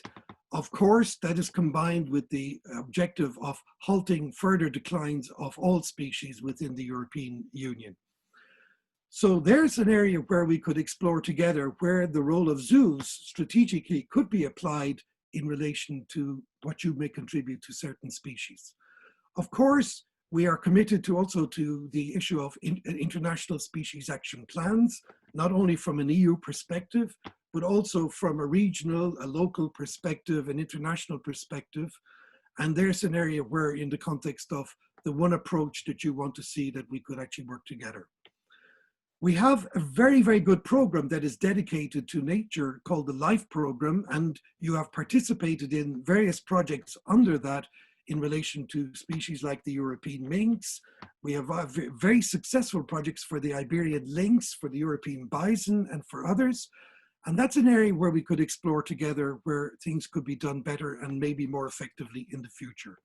of course, that is combined with the objective of halting further declines of all species within the European Union. So there's an area where we could explore together where the role of zoos strategically could be applied in relation to what you may contribute to certain species. Of course, we are committed to also to the issue of international species action plans, not only from an EU perspective, but also from a regional, a local perspective, an international perspective. And there's an area where in the context of the one approach that you want to see that we could actually work together. We have a very, very good program that is dedicated to nature called the LIFE program, and you have participated in various projects under that in relation to species like the European minks. We have very successful projects for the Iberian lynx, for the European bison, and for others. And that's an area where we could explore together where things could be done better and maybe more effectively in the future.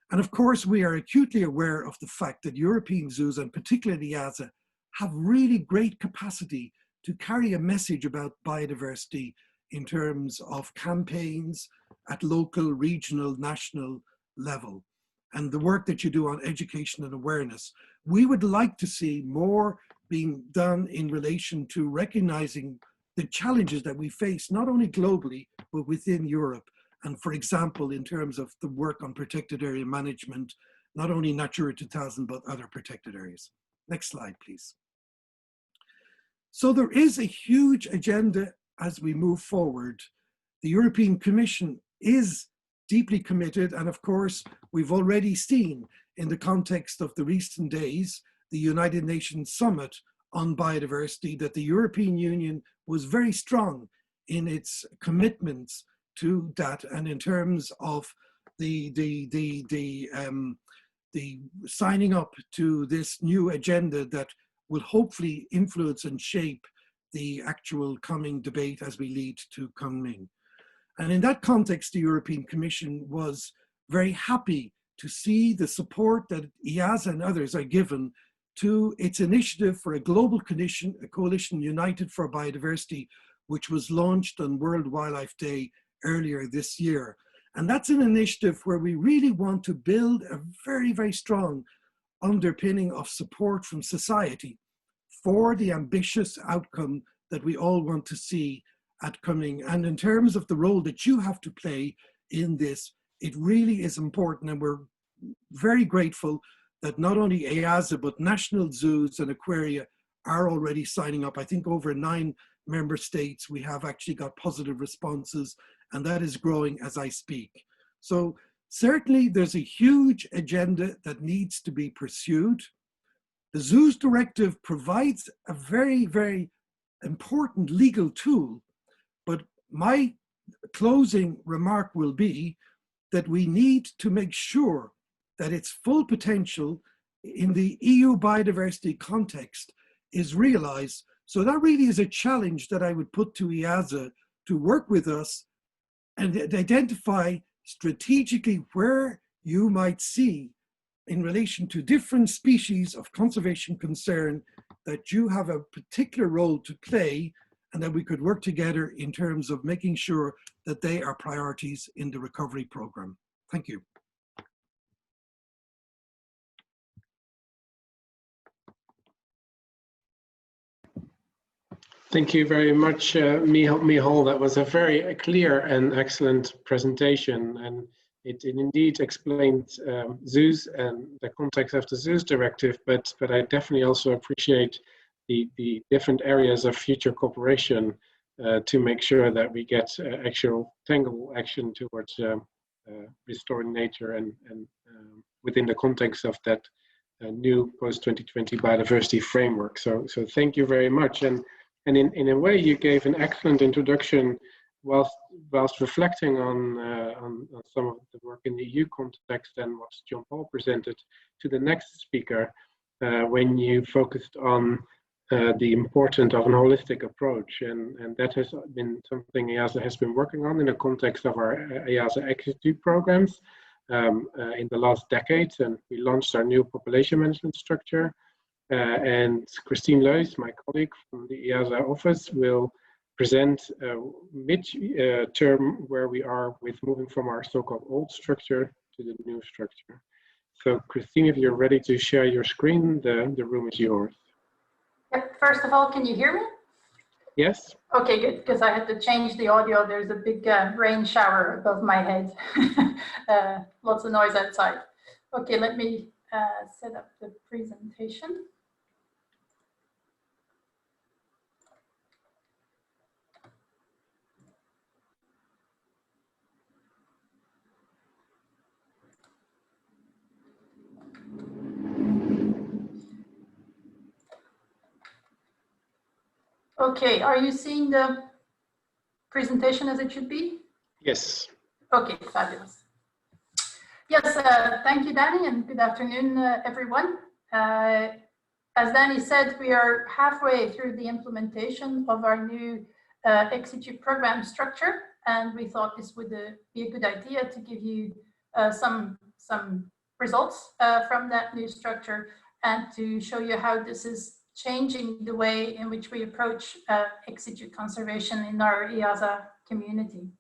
And of course, we are acutely aware of the fact that European zoos, and particularly EAZA, have really great capacity to carry a message about biodiversity in terms of campaigns at local, regional, national level. And the work that you do on education and awareness, we would like to see more being done in relation to recognizing the challenges that we face, not only globally, but within Europe. And for example, in terms of the work on protected area management, not only Natura 2000, but other protected areas. Next slide, please. So there is a huge agenda as we move forward. The European Commission is deeply committed, and of course, we've already seen in the context of the recent days, the United Nations Summit on biodiversity, that the European Union was very strong in its commitments to that, and in terms of the signing up to this new agenda that will hopefully influence and shape the actual coming debate as we lead to Kunming. And in that context, the European Commission was very happy to see the support that EAZA and others are given to its initiative for a global coalition united for biodiversity, which was launched on World Wildlife Day earlier this year. And that's an initiative where we really want to build a very, very strong underpinning of support from society for the ambitious outcome that we all want to see at Kunming. And in terms of the role that you have to play in this, it really is important, and we're very grateful that not only EAZA, but national zoos and aquaria are already signing up. I think over 9 member states, we have actually got positive responses, and that is growing as I speak. So certainly there's a huge agenda that needs to be pursued. The Zoos Directive provides a very, very important legal tool, but my closing remark will be that we need to make sure that its full potential in the EU biodiversity context is realized. So that really is a challenge that I would put to EAZA to work with us and identify strategically where you might see in relation to different species of conservation concern that you have a particular role to play, and that we could work together in terms of making sure that they are priorities in the recovery program. Thank you. Thank you very much, Micheal. That was a very clear and excellent presentation, and it indeed explained zoos and the context of the Zoos Directive, but I definitely also appreciate the different areas of future cooperation to make sure that we get actual tangible action towards restoring nature and within the context of that new post-2020 biodiversity framework. So thank you very much. And in a way, you gave an excellent introduction whilst reflecting on some of the work in the EU context and what Jon Paul presented to the next speaker, when you focused on the importance of an holistic approach, and that has been something EAZA has been working on in the context of our EAZA Ex programs in the last decades, and we launched our new population management structure. And Kristin Leus, my colleague from the EAZA office, will present mid-term where we are with moving from our so-called old structure to the new structure. So Kristin, if you're ready to share your screen, the room is yours. Yep. First of all, can you hear me? Yes. Okay, good, because I had to change the audio. There's a big rain shower above my head. Lots of noise outside. Okay, let me set up the presentation. Okay, are you seeing the presentation as it should be? Yes. Okay, fabulous. Yes, thank you, Danny, and good afternoon, everyone. As Danny said, we are halfway through the implementation of our new Ex-situ program structure, and we thought this would be a good idea to give you some results from that new structure and to show you how this is changing the way in which we approach ex-situ conservation in our EAZA community.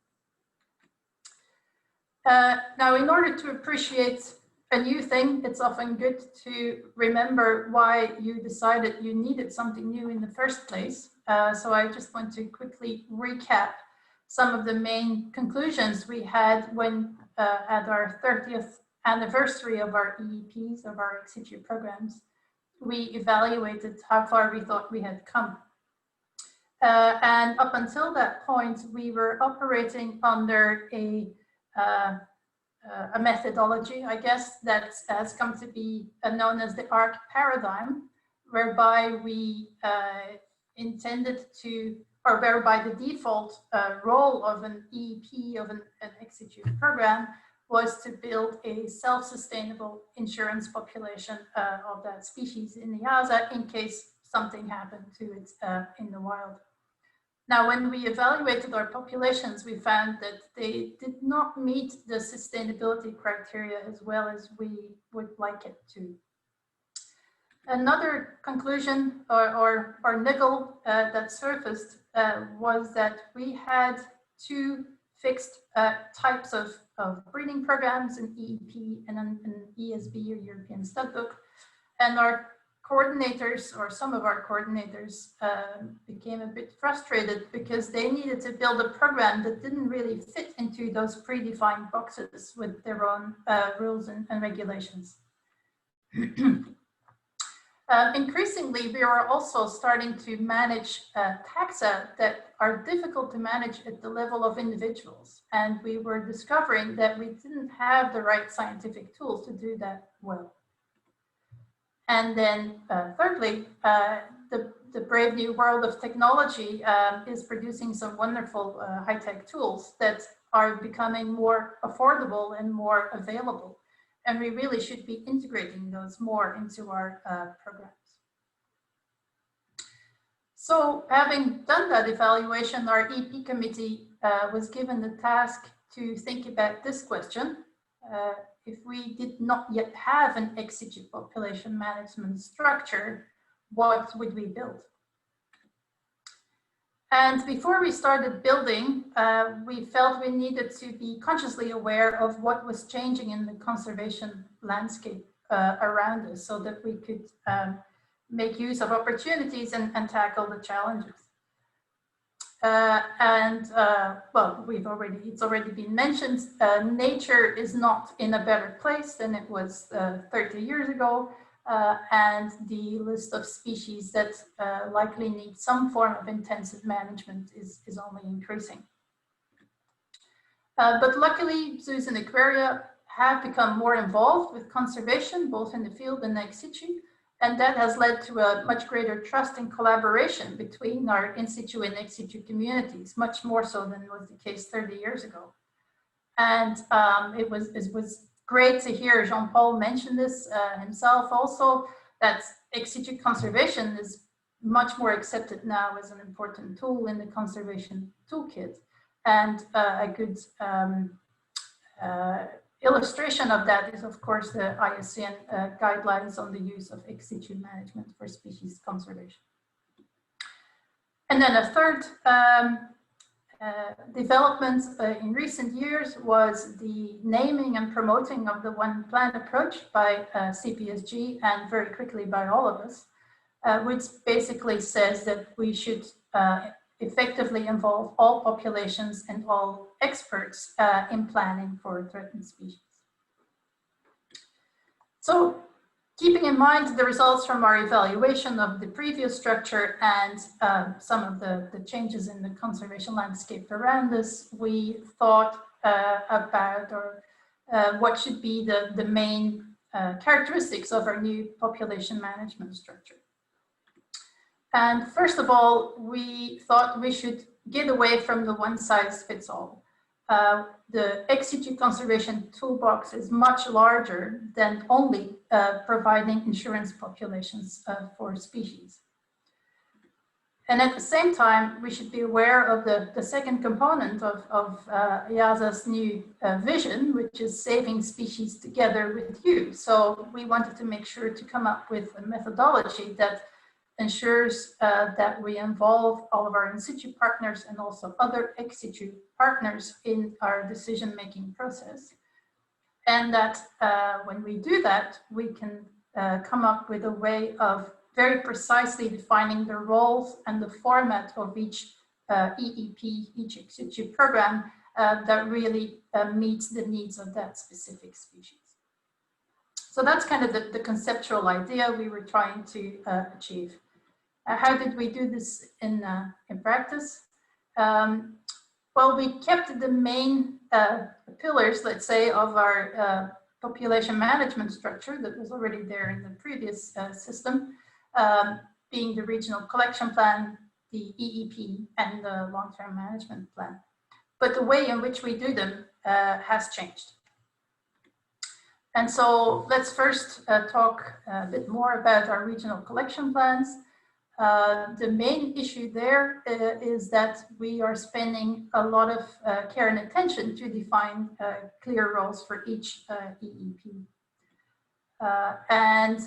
Now, in order to appreciate a new thing, it's often good to remember why you decided you needed something new in the first place. So I just want to quickly recap some of the main conclusions we had when at our 30th anniversary of our EEPs, of our ex-situ programs. We evaluated how far we thought we had come. And up until that point, we were operating under a methodology, I guess, that has come to be known as the ARC paradigm, whereby we intended to, or whereby the default role of an EEP, of an ex-situ program, was to build a self-sustainable insurance population of that species in the EAZA in case something happened to it in the wild. Now, when we evaluated our populations, we found that they did not meet the sustainability criteria as well as we would like it to. Another conclusion or niggle that surfaced was that we had two fixed types of breeding programs, an EEP and an ESB, or European Stud Book, and our coordinators, or some of our coordinators, became a bit frustrated because they needed to build a program that didn't really fit into those predefined boxes with their own rules and regulations. Increasingly, we are also starting to manage taxa that are difficult to manage at the level of individuals. And we were discovering that we didn't have the right scientific tools to do that well. And then thirdly, the brave new world of technology is producing some wonderful high-tech tools that are becoming more affordable and more available. And we really should be integrating those more into our programs. So having done that evaluation, our EP committee was given the task to think about this question. If we did not yet have an ex-situ population management structure, what would we build? And before we started building, we felt we needed to be consciously aware of what was changing in the conservation landscape around us so that we could make use of opportunities and tackle the challenges. Well, it's already been mentioned, nature is not in a better place than it was 30 years ago. And the list of species that likely need some form of intensive management is only increasing. But luckily, zoos and aquaria have become more involved with conservation, both in the field and ex situ, and that has led to a much greater trust and collaboration between our in situ and ex situ communities, much more so than was the case 30 years ago. And it was great to hear Jon Paul mention this himself also, that ex situ conservation is much more accepted now as an important tool in the conservation toolkit. And a good illustration of that is, of course, the IUCN guidelines on the use of ex situ management for species conservation. And then a third development in recent years was the naming and promoting of the One Plan approach by CPSG and very quickly by all of us, which basically says that we should effectively involve all populations and all experts in planning for threatened species. So, keeping in mind the results from our evaluation of the previous structure and some of the changes in the conservation landscape around us, we thought about what should be the main characteristics of our new population management structure. And first of all, we thought we should get away from the one-size-fits-all. The ex situ conservation toolbox is much larger than only providing insurance populations for species. And at the same time, we should be aware of the second component of EAZA's new vision, which is saving species together with you. So we wanted to make sure to come up with a methodology that ensures that we involve all of our in situ partners and also other ex situ partners in our decision-making process. And that when we do that, we can come up with a way of very precisely defining the roles and the format of each EEP, each ex situ program that really meets the needs of that specific species. So that's kind of the conceptual idea we were trying to achieve. How did we do this in practice? Well, we kept the main pillars, let's say, of our population management structure that was already there in the previous system, being the regional collection plan, the EEP, and the long-term management plan. But the way in which we do them has changed. And so let's first talk a bit more about our regional collection plans. The main issue there is that we are spending a lot of care and attention to define clear roles for each EEP. And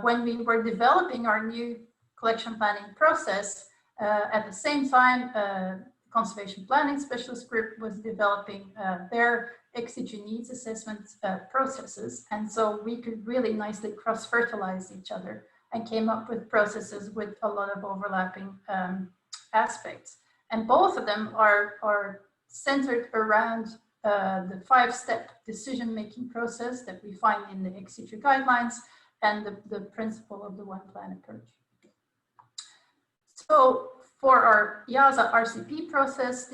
when we were developing our new collection planning process, at the same time, Conservation Planning Specialist Group was developing their ex situ needs assessment processes. And so we could really nicely cross-fertilize each other and came up with processes with a lot of overlapping aspects. And both of them are centered around the 5-step decision-making process that we find in the ex situ guidelines and the principle of the One Plan approach. So for our EAZA RCP process,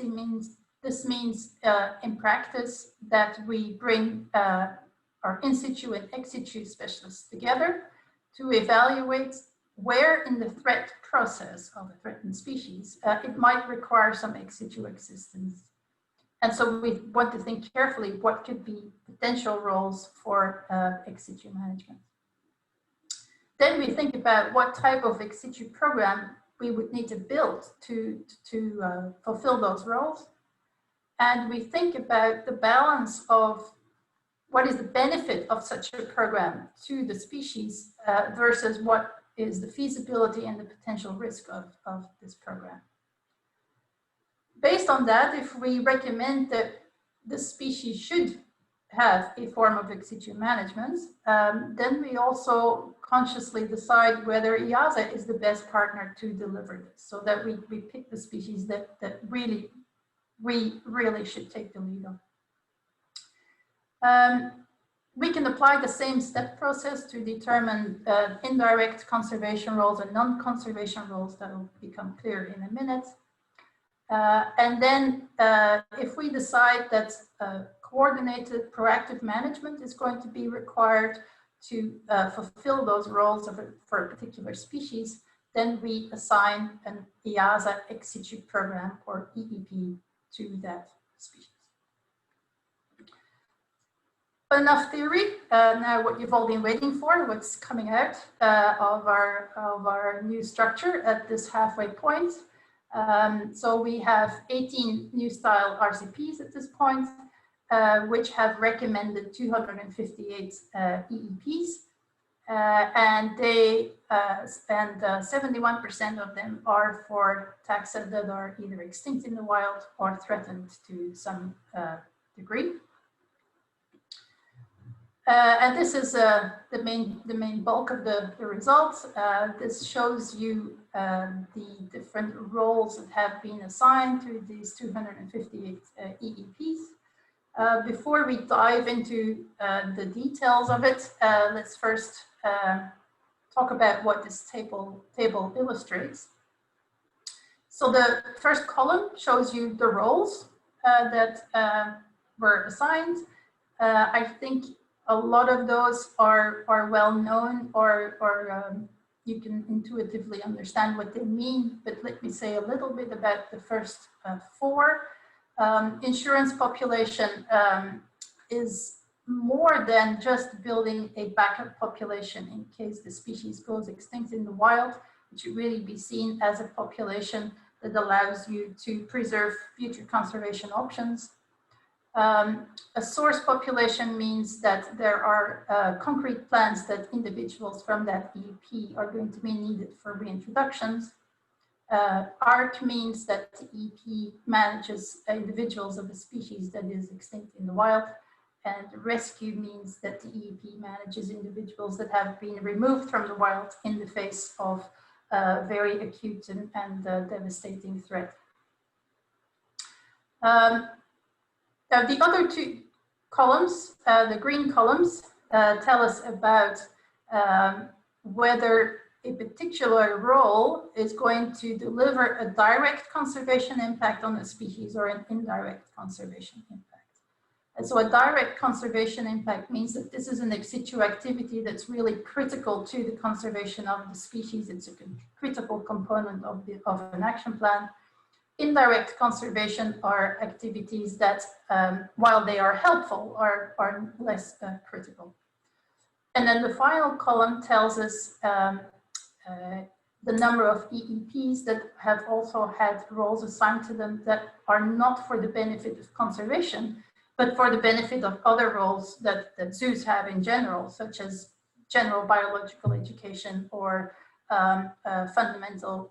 this means in practice that we bring our in situ and ex situ specialists together to evaluate where in the threat process of a threatened species it might require some ex situ existence. And so we want to think carefully what could be potential roles for ex situ management. Then we think about what type of ex situ program we would need to build to fulfill those roles. And we think about the balance of what is the benefit of such a program to the species versus what is the feasibility and the potential risk of this program. Based on that, if we recommend that the species should have a form of ex situ management, then we also consciously decide whether EAZA is the best partner to deliver this, so that we pick the species that we really should take the lead on. We can apply the same step process to determine indirect conservation roles and non-conservation roles that will become clear in a minute. And then if we decide that coordinated proactive management is going to be required to fulfill those roles for a particular species, then we assign an EAZA ex situ program or EEP to that species. Enough theory. Now what you've all been waiting for, what's coming out of our new structure at this halfway point. So we have 18 new style RCPs at this point, which have recommended 258 EEPs. And 71% of them are for taxa that are either extinct in the wild or threatened to some degree. And this is the main bulk of the results. This shows you the different roles that have been assigned to these 258 EEPs. Before we dive into the details of it, let's first talk about what this table illustrates. So the first column shows you the roles that were assigned. I think a lot of those are well known, or you can intuitively understand what they mean, but let me say a little bit about the first four. Insurance population is more than just building a backup population in case the species goes extinct in the wild. It should really be seen as a population that allows you to preserve future conservation options. A source population means that there are concrete plans that individuals from that EEP are going to be needed for reintroductions. ARC means that the EEP manages individuals of a species that is extinct in the wild. And rescue means that the EEP manages individuals that have been removed from the wild in the face of very acute and devastating threat. Now, the other two columns, the green columns, tell us about whether a particular role is going to deliver a direct conservation impact on the species or an indirect conservation impact. And so a direct conservation impact means that this is an ex situ activity that's really critical to the conservation of the species. It's a critical component of an action plan. Indirect conservation are activities that, while they are helpful, are less critical. And then the final column tells us the number of EEPs that have also had roles assigned to them that are not for the benefit of conservation, but for the benefit of other roles that zoos have in general, such as general biological education or fundamental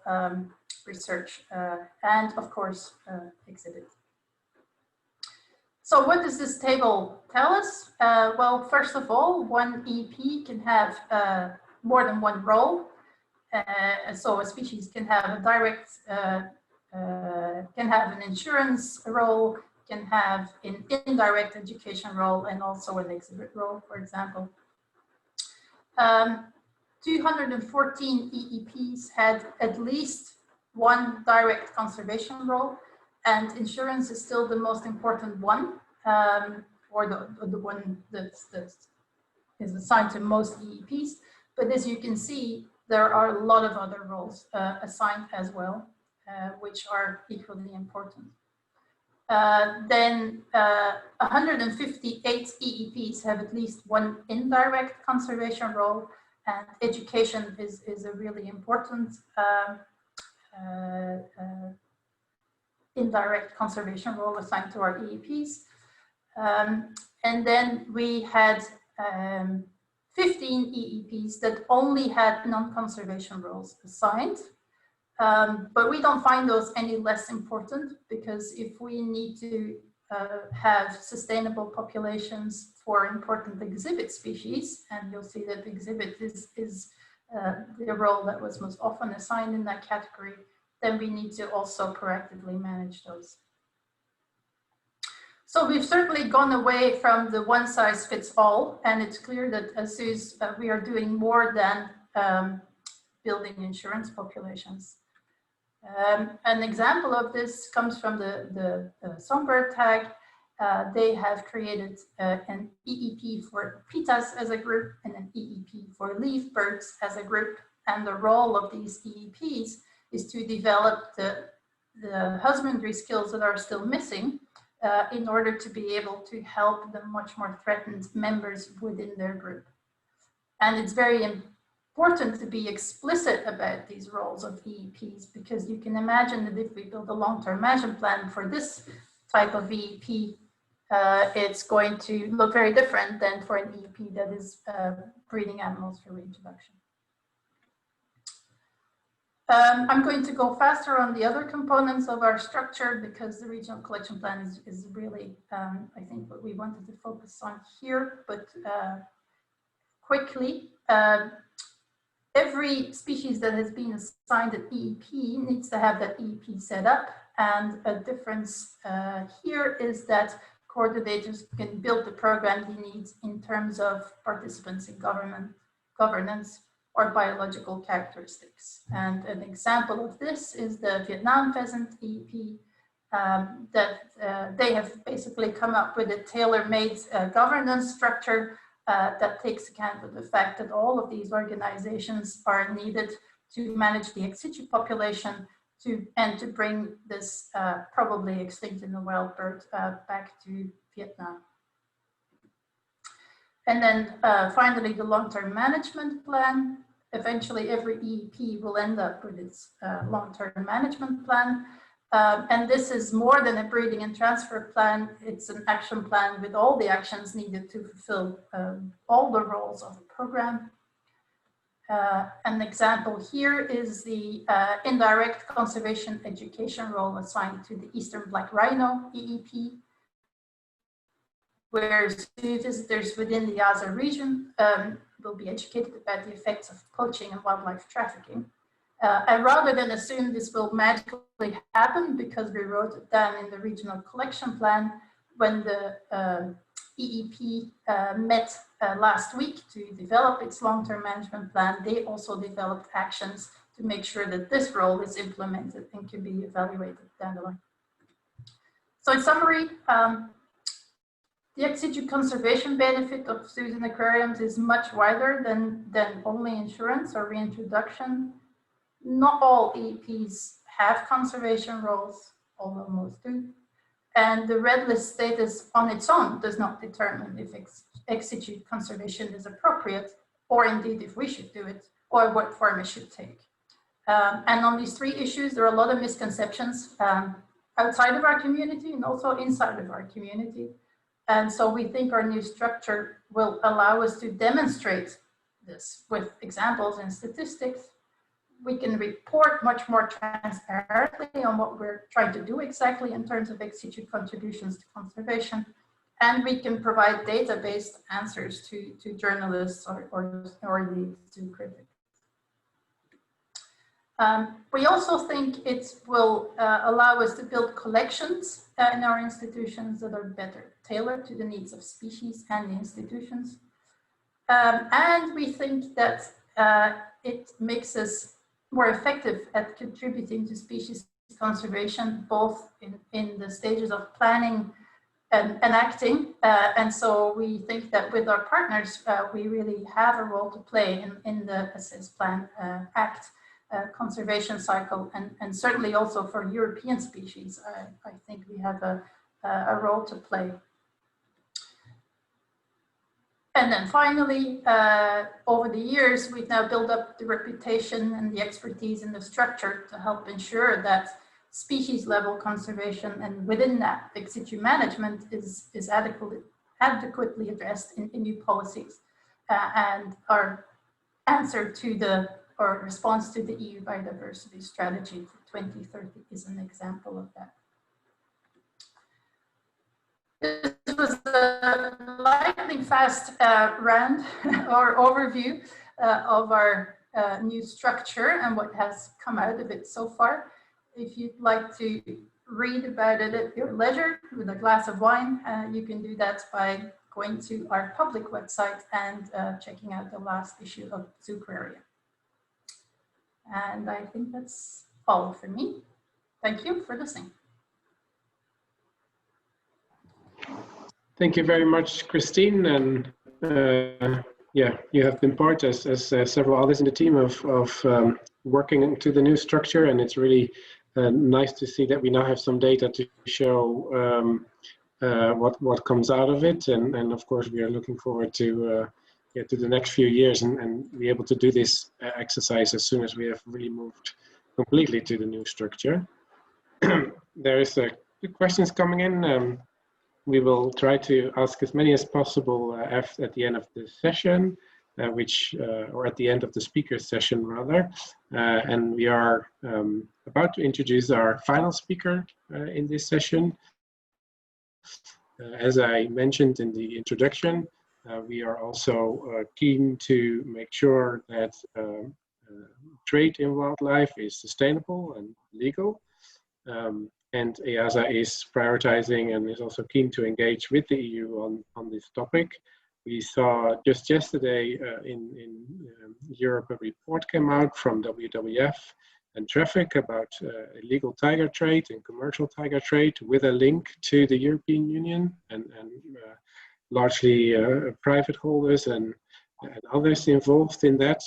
research, and of course, exhibit. So what does this table tell us? Well, first of all, one EEP can have more than one role. So a species can have a direct, can have an insurance role, can have an indirect education role, and also an exhibit role, for example. 214 EEPs had at least one direct conservation role, and insurance is still the most important one, or the one that is assigned to most EEPs. But as you can see, there are a lot of other roles assigned as well, which are equally important. Then 158 EEPs have at least one indirect conservation role, and education is a really important indirect conservation role assigned to our EEPs. And then we had 15 EEPs that only had non-conservation roles assigned. But we don't find those any less important, because if we need to have sustainable populations for important exhibit species, and you'll see that exhibit is the role that was most often assigned in that category, then we need to also proactively manage those. So we've certainly gone away from the one size fits all, and it's clear that as zoos we are doing more than building insurance populations. An example of this comes from the songbird tag. They have created an EEP for pitas as a group and an EEP for leaf birds as a group. And the role of these EEPs is to develop the husbandry skills that are still missing in order to be able to help the much more threatened members within their group. And it's very important to be explicit about these roles of EEPs, because you can imagine that if we build a long-term management plan for this type of EEP, it's going to look very different than for an EEP that is breeding animals for reintroduction. I'm going to go faster on the other components of our structure because the regional collection plan is really, I think, what we wanted to focus on here. But quickly, every species that has been assigned an EEP needs to have that EEP set up. And a difference here is that coordinators can build the program he needs in terms of participants in governance or biological characteristics. And an example of this is the Vietnam pheasant EEP that they have basically come up with a tailor-made governance structure that takes account of the fact that all of these organizations are needed to manage the ex situ population and to bring this probably extinct in the wild bird back to Vietnam. And then finally, the long-term management plan. Eventually, every EEP will end up with its long-term management plan. And this is more than a breeding and transfer plan. It's an action plan with all the actions needed to fulfill all the roles of the program. An example here is the indirect conservation education role assigned to the Eastern Black Rhino EEP, where zoo visitors within the EAZA region will be educated about the effects of poaching and wildlife trafficking. And rather than assume this will magically happen, because we wrote it down in the regional collection plan, when the EEP met last week to develop its long-term management plan, they also developed actions to make sure that this role is implemented and can be evaluated down the line. So in summary, the ex situ conservation benefit of zoos and aquariums is much wider than only insurance or reintroduction. Not all EEPs have conservation roles, although most do. And the red list status on its own does not determine if ex situ conservation is appropriate, or indeed if we should do it, or what form it should take. And on these three issues, there are a lot of misconceptions outside of our community and also inside of our community. And so we think our new structure will allow us to demonstrate this with examples and statistics. We can report much more transparently on what we're trying to do exactly in terms of ex situ contributions to conservation. And we can provide data-based answers to journalists or the zoo critics. We also think it will allow us to build collections in our institutions that are better tailored to the needs of species and the institutions. And we think that it makes us more effective at contributing to species conservation, both in the stages of planning and acting. And so we think that with our partners, we really have a role to play in the Assess, Plan, Act conservation cycle, and certainly also for European species. I think we have a role to play. And then finally, over the years, we've now built up the reputation and the expertise and the structure to help ensure that species level conservation, and within that, ex situ management is adequately addressed in new policies. And our answer to or response to the EU Biodiversity Strategy for 2030 is an example of that. This was a lightning fast round or overview of our new structure and what has come out of it so far. If you'd like to read about it at your leisure with a glass of wine, you can do that by going to our public website and checking out the last issue of Zooquarium. And I think that's all for me. Thank you for listening. Thank you very much, Kristin. And yeah, you have been part, as several others in the team, of working into the new structure, and it's really nice to see that we now have some data to show what comes out of it, and of course we are looking forward to the next few years and be able to do this exercise as soon as we have really moved completely to the new structure. There is questions coming in. We will try to ask as many as possible at the end of the session, or at the end of the speaker's session rather. And we are about to introduce our final speaker in this session. As I mentioned in the introduction, we are also keen to make sure that trade in wildlife is sustainable and legal. And EAZA is prioritizing and is also keen to engage with the EU on this topic. We saw just yesterday in Europe a report came out from WWF and Traffic about illegal tiger trade and commercial tiger trade with a link to the European Union and largely private holders and others involved in that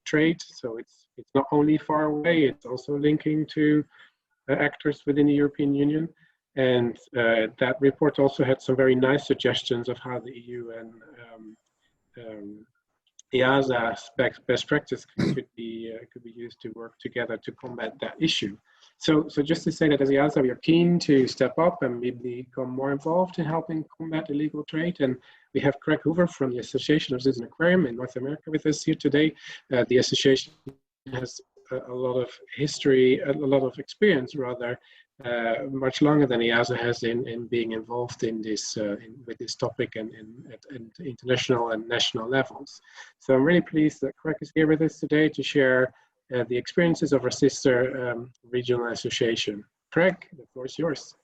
trade. So it's not only far away, it's also linking to actors within the European Union. And that report also had some very nice suggestions of how the EU and EAZA best practice could be used to work together to combat that issue. So just to say that as EAZA, we are keen to step up and become more involved in helping combat illegal trade. And we have Craig Hoover from the Association of Zoos and Aquarium in North America with us here today. The association has a lot of history, a lot of experience rather, much longer than EAZA has in being involved in this with this topic and at international and national levels. So I'm really pleased that Craig is here with us today to share the experiences of our sister regional association. Craig, the floor is yours.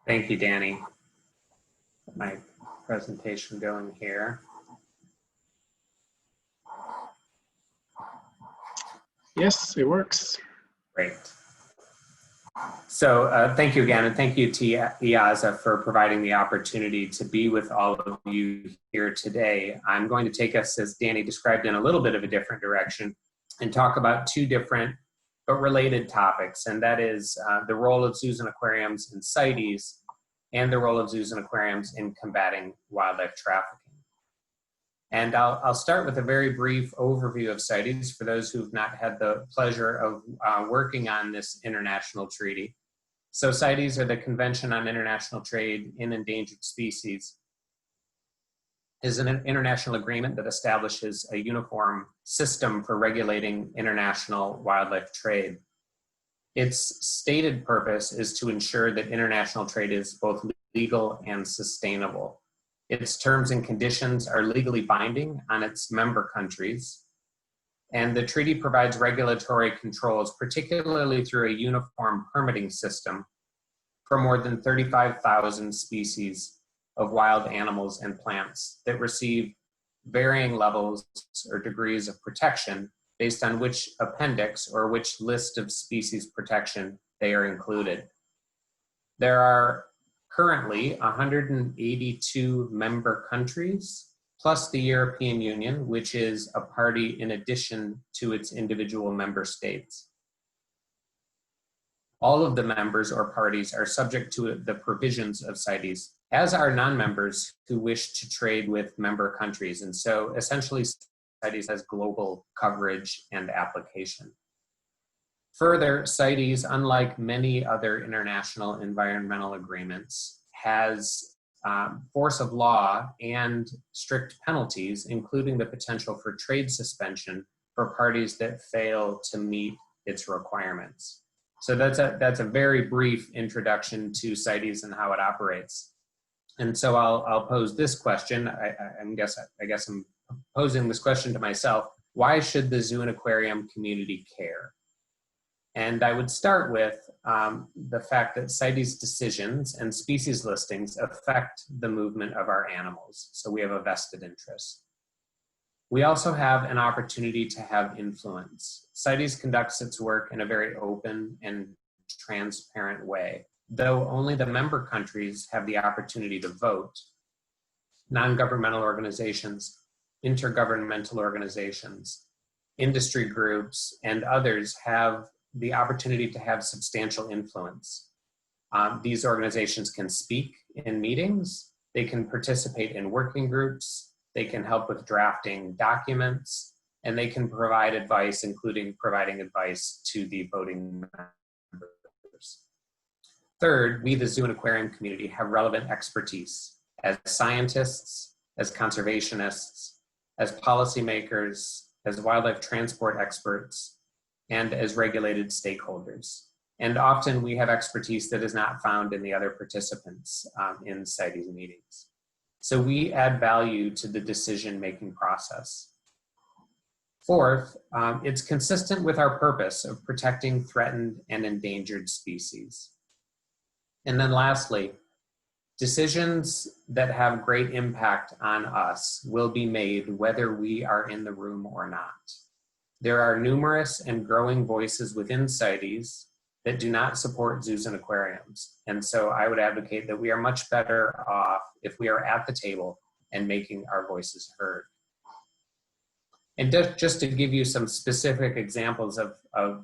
Thank you, Danny. My presentation going here. Yes, it works. Great. So thank you again, and thank you to EAZA for providing the opportunity to be with all of you here today. I'm going to take us, as Danny described, in a little bit of a different direction and talk about two different but related topics, and that is the role of zoos and aquariums in CITES and the role of zoos and aquariums in combating wildlife trafficking. And I'll start with a very brief overview of CITES for those who've not had the pleasure of working on this international treaty. So CITES are the Convention on International Trade in Endangered Species, is an international agreement that establishes a uniform system for regulating international wildlife trade. Its stated purpose is to ensure that international trade is both legal and sustainable. Its terms and conditions are legally binding on its member countries, and the treaty provides regulatory controls, particularly through a uniform permitting system for more than 35,000 species of wild animals and plants that receive varying levels or degrees of protection based on which appendix or which list of species protection they are included. There are currently 182 member countries, plus the European Union, which is a party in addition to its individual member states. All of the members or parties are subject to the provisions of CITES, as are non-members who wish to trade with member countries. And so essentially CITES has global coverage and application. Further, CITES, unlike many other international environmental agreements, has force of law and strict penalties, including the potential for trade suspension for parties that fail to meet its requirements. So that's a very brief introduction to CITES and how it operates. And so I'll pose this question. I guess I'm posing this question to myself. Why should the zoo and aquarium community care? And I would start with the fact that CITES decisions and species listings affect the movement of our animals. So we have a vested interest. We also have an opportunity to have influence. CITES conducts its work in a very open and transparent way. Though only the member countries have the opportunity to vote, non-governmental organizations, intergovernmental organizations, industry groups, and others have the opportunity to have substantial influence. These organizations can speak in meetings, they can participate in working groups, they can help with drafting documents, and they can provide advice, including providing advice to the voting members. Third, we, the zoo and aquarium community, have relevant expertise as scientists, as conservationists, as policymakers, as wildlife transport experts, and as regulated stakeholders. And often we have expertise that is not found in the other participants in CITES meetings. So we add value to the decision-making process. Fourth, it's consistent with our purpose of protecting threatened and endangered species. And then lastly, decisions that have great impact on us will be made whether we are in the room or not. There are numerous and growing voices within CITES that do not support zoos and aquariums. And so I would advocate that we are much better off if we are at the table and making our voices heard. And just to give you some specific examples of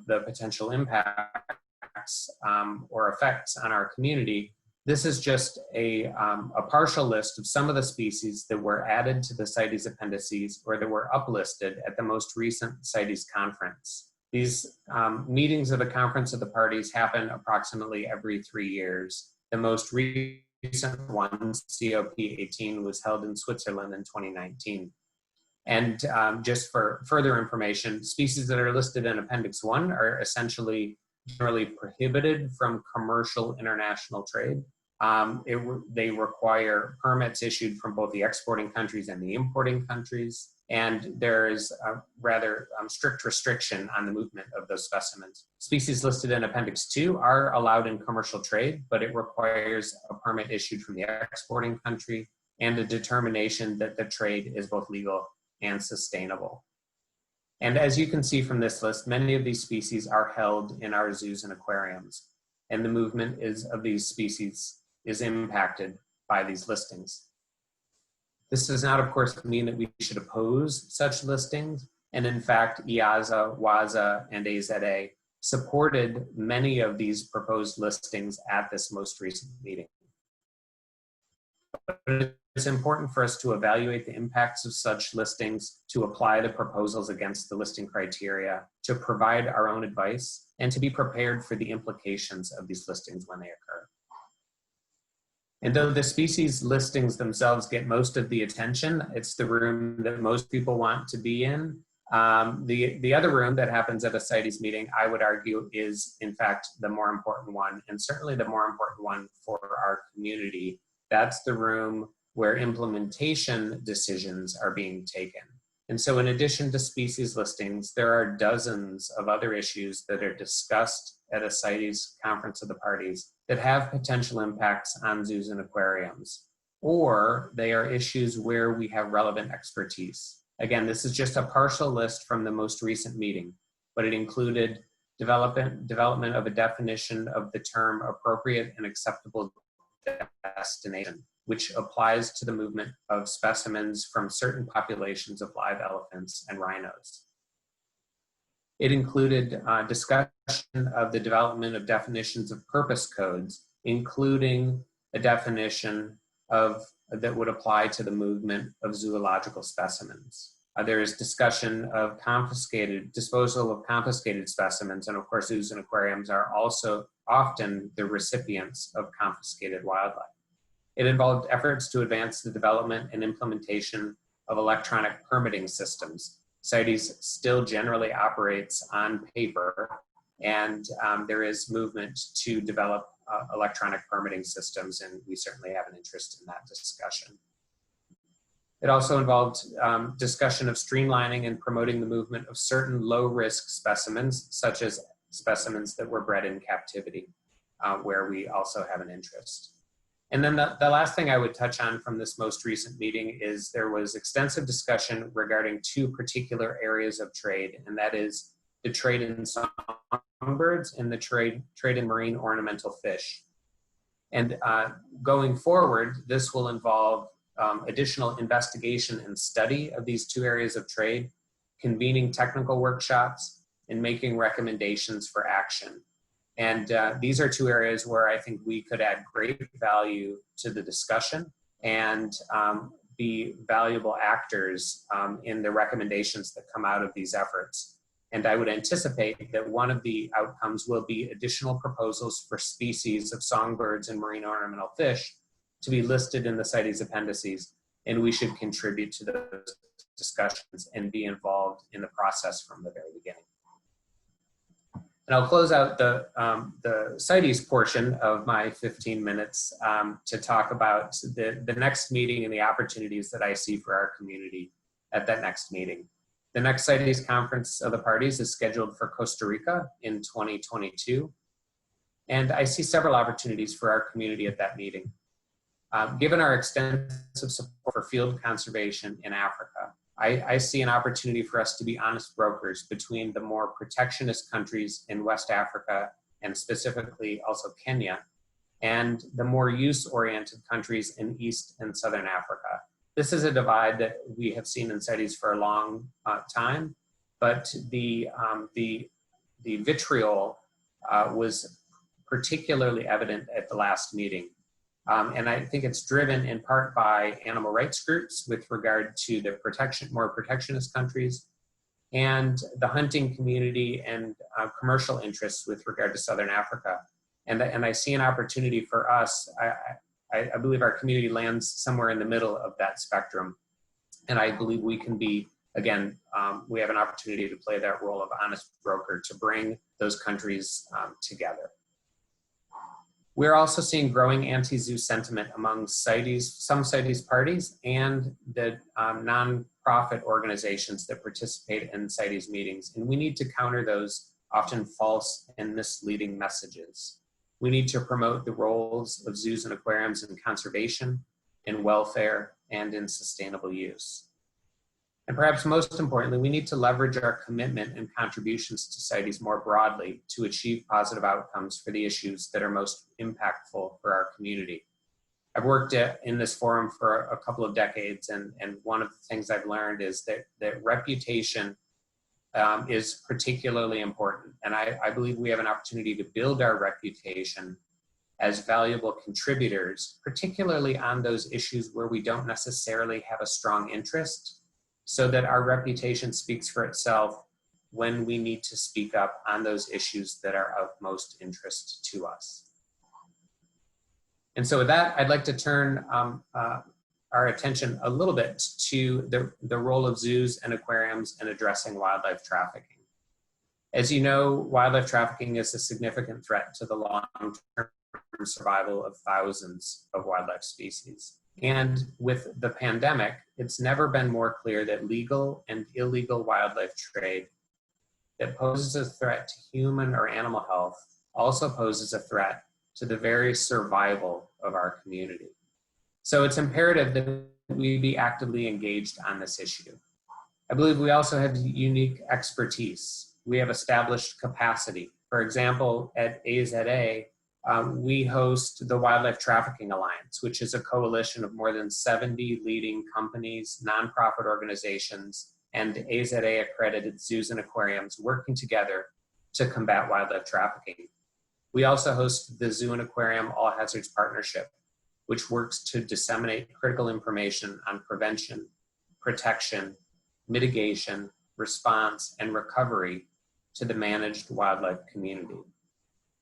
the potential impacts or effects on our community, this is just a partial list of some of the species that were added to the CITES appendices or that were uplisted at the most recent CITES conference. These meetings of the Conference of the Parties happen approximately every 3 years. The most recent one, COP18, was held in Switzerland in 2019. And just for further information, species that are listed in Appendix 1 are essentially generally prohibited from commercial international trade. They require permits issued from both the exporting countries and the importing countries. And there is a rather strict restriction on the movement of those specimens. Species listed in Appendix 2 are allowed in commercial trade, but it requires a permit issued from the exporting country and a determination that the trade is both legal and sustainable. And as you can see from this list, many of these species are held in our zoos and aquariums, and the movement of these species is impacted by these listings. This does not, of course, mean that we should oppose such listings. And in fact, EAZA, WAZA, and AZA supported many of these proposed listings at this most recent meeting. But it's important for us to evaluate the impacts of such listings, to apply the proposals against the listing criteria, to provide our own advice, and to be prepared for the implications of these listings when they occur. And though the species listings themselves get most of the attention, it's the room that most people want to be in. The other room that happens at a CITES meeting, I would argue, is in fact the more important one, and certainly the more important one for our community. That's the room where implementation decisions are being taken. And so in addition to species listings, there are dozens of other issues that are discussed at a CITES Conference of the Parties that have potential impacts on zoos and aquariums, or they are issues where we have relevant expertise. Again, this is just a partial list from the most recent meeting, but it included development of a definition of the term appropriate and acceptable destination, which applies to the movement of specimens from certain populations of live elephants and rhinos. It included discussion of the development of definitions of purpose codes, including a definition that would apply to the movement of zoological specimens. There is discussion of disposal of confiscated specimens, and of course zoos and aquariums are also often the recipients of confiscated wildlife. It involved efforts to advance the development and implementation of electronic permitting systems. CITES still generally operates on paper, and there is movement to develop electronic permitting systems, and we certainly have an interest in that discussion. It also involved discussion of streamlining and promoting the movement of certain low-risk specimens, such as specimens that were bred in captivity, where we also have an interest. And then the last thing I would touch on from this most recent meeting is there was extensive discussion regarding two particular areas of trade, and that is the trade in songbirds and the trade in marine ornamental fish. And going forward, this will involve additional investigation and study of these two areas of trade, convening technical workshops, and making recommendations for action action. And these are two areas where I think we could add great value to the discussion and be valuable actors in the recommendations that come out of these efforts. And I would anticipate that one of the outcomes will be additional proposals for species of songbirds and marine ornamental fish to be listed in the CITES appendices, and we should contribute to those discussions and be involved in the process from the very beginning. And I'll close out the CITES portion of my 15 minutes to talk about the next meeting and the opportunities that I see for our community at that next meeting. The next CITES Conference of the Parties is scheduled for Costa Rica in 2022. And I see several opportunities for our community at that meeting. Given our extensive support for field conservation in Africa, I see an opportunity for us to be honest brokers between the more protectionist countries in West Africa, and specifically also Kenya, and the more use-oriented countries in East and Southern Africa. This is a divide that we have seen in CITES for a long time, but the vitriol was particularly evident at the last meeting. And I think it's driven in part by animal rights groups with regard to the more protectionist countries, and the hunting community and commercial interests with regard to Southern Africa. And I see an opportunity for us. I believe our community lands somewhere in the middle of that spectrum. And I believe we can be, again, we have an opportunity to play that role of honest broker to bring those countries together. We're also seeing growing anti-zoo sentiment among some CITES parties and the non-profit organizations that participate in CITES meetings. And we need to counter those often false and misleading messages. We need to promote the roles of zoos and aquariums in conservation, in welfare, and in sustainable use. And perhaps most importantly, we need to leverage our commitment and contributions to CITES more broadly to achieve positive outcomes for the issues that are most impactful for our community. I've worked in this forum for a couple of decades, and one of the things I've learned is that reputation is particularly important. And I believe we have an opportunity to build our reputation as valuable contributors, particularly on those issues where we don't necessarily have a strong interest, so that our reputation speaks for itself when we need to speak up on those issues that are of most interest to us. And so with that, I'd like to turn our attention a little bit to the role of zoos and aquariums in addressing wildlife trafficking. As you know, wildlife trafficking is a significant threat to the long-term survival of thousands of wildlife species. And with the pandemic, it's never been more clear that legal and illegal wildlife trade that poses a threat to human or animal health also poses a threat to the very survival of our community. So it's imperative that we be actively engaged on this issue. I believe we also have unique expertise. We have established capacity. For example, at EAZA, we host the Wildlife Trafficking Alliance, which is a coalition of more than 70 leading companies, nonprofit organizations, and EAZA accredited zoos and aquariums working together to combat wildlife trafficking. We also host the Zoo and Aquarium All Hazards Partnership, which works to disseminate critical information on prevention, protection, mitigation, response, and recovery to the managed wildlife community.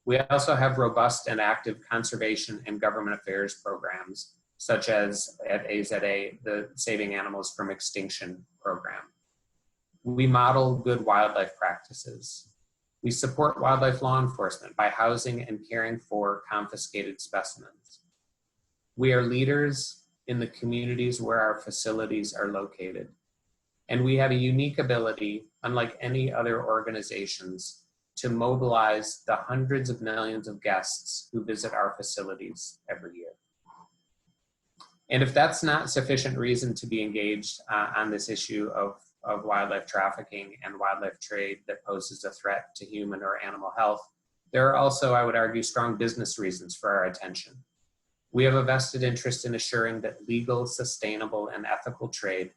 We also have robust and active conservation and government affairs programs, such as at EAZA, the Saving Animals from Extinction program. We model good wildlife practices. We support wildlife law enforcement by housing and caring for confiscated specimens. We are leaders in the communities where our facilities are located. And we have a unique ability, unlike any other organizations, to mobilize the hundreds of millions of guests who visit our facilities every year. And if that's not sufficient reason to be engaged on this issue of wildlife trafficking and wildlife trade that poses a threat to human or animal health, there are also, I would argue, strong business reasons for our attention. We have a vested interest in assuring that legal, sustainable, and ethical trade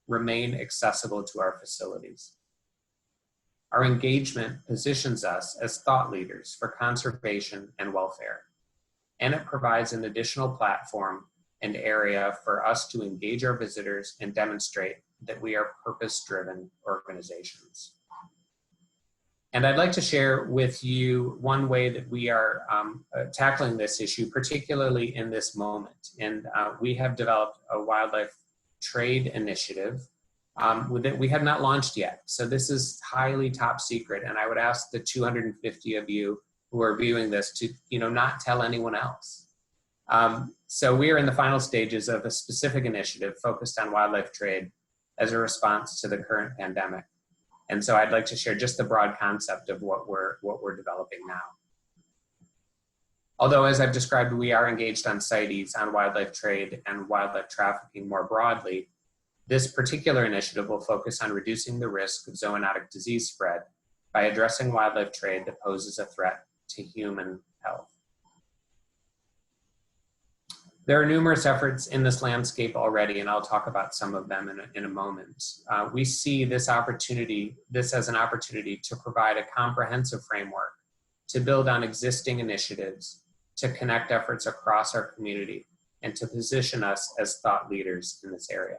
remain accessible to our facilities. Our engagement positions us as thought leaders for conservation and welfare, and it provides an additional platform and area for us to engage our visitors and demonstrate that we are purpose-driven organizations. And I'd like to share with you one way that we are tackling this issue, particularly in this moment. And we have developed a wildlife trade initiative that we have not launched yet. So this is highly top secret. And I would ask the 250 of you who are viewing this to not tell anyone else. So we are in the final stages of a specific initiative focused on wildlife trade as a response to the current pandemic. And so I'd like to share just the broad concept of what we're developing now. Although, as I've described, we are engaged on CITES, on wildlife trade and wildlife trafficking more broadly, this particular initiative will focus on reducing the risk of zoonotic disease spread by addressing wildlife trade that poses a threat to human health. There are numerous efforts in this landscape already, and I'll talk about some of them in a moment. We see this as an opportunity to provide a comprehensive framework to build on existing initiatives, to connect efforts across our community, and to position us as thought leaders in this area.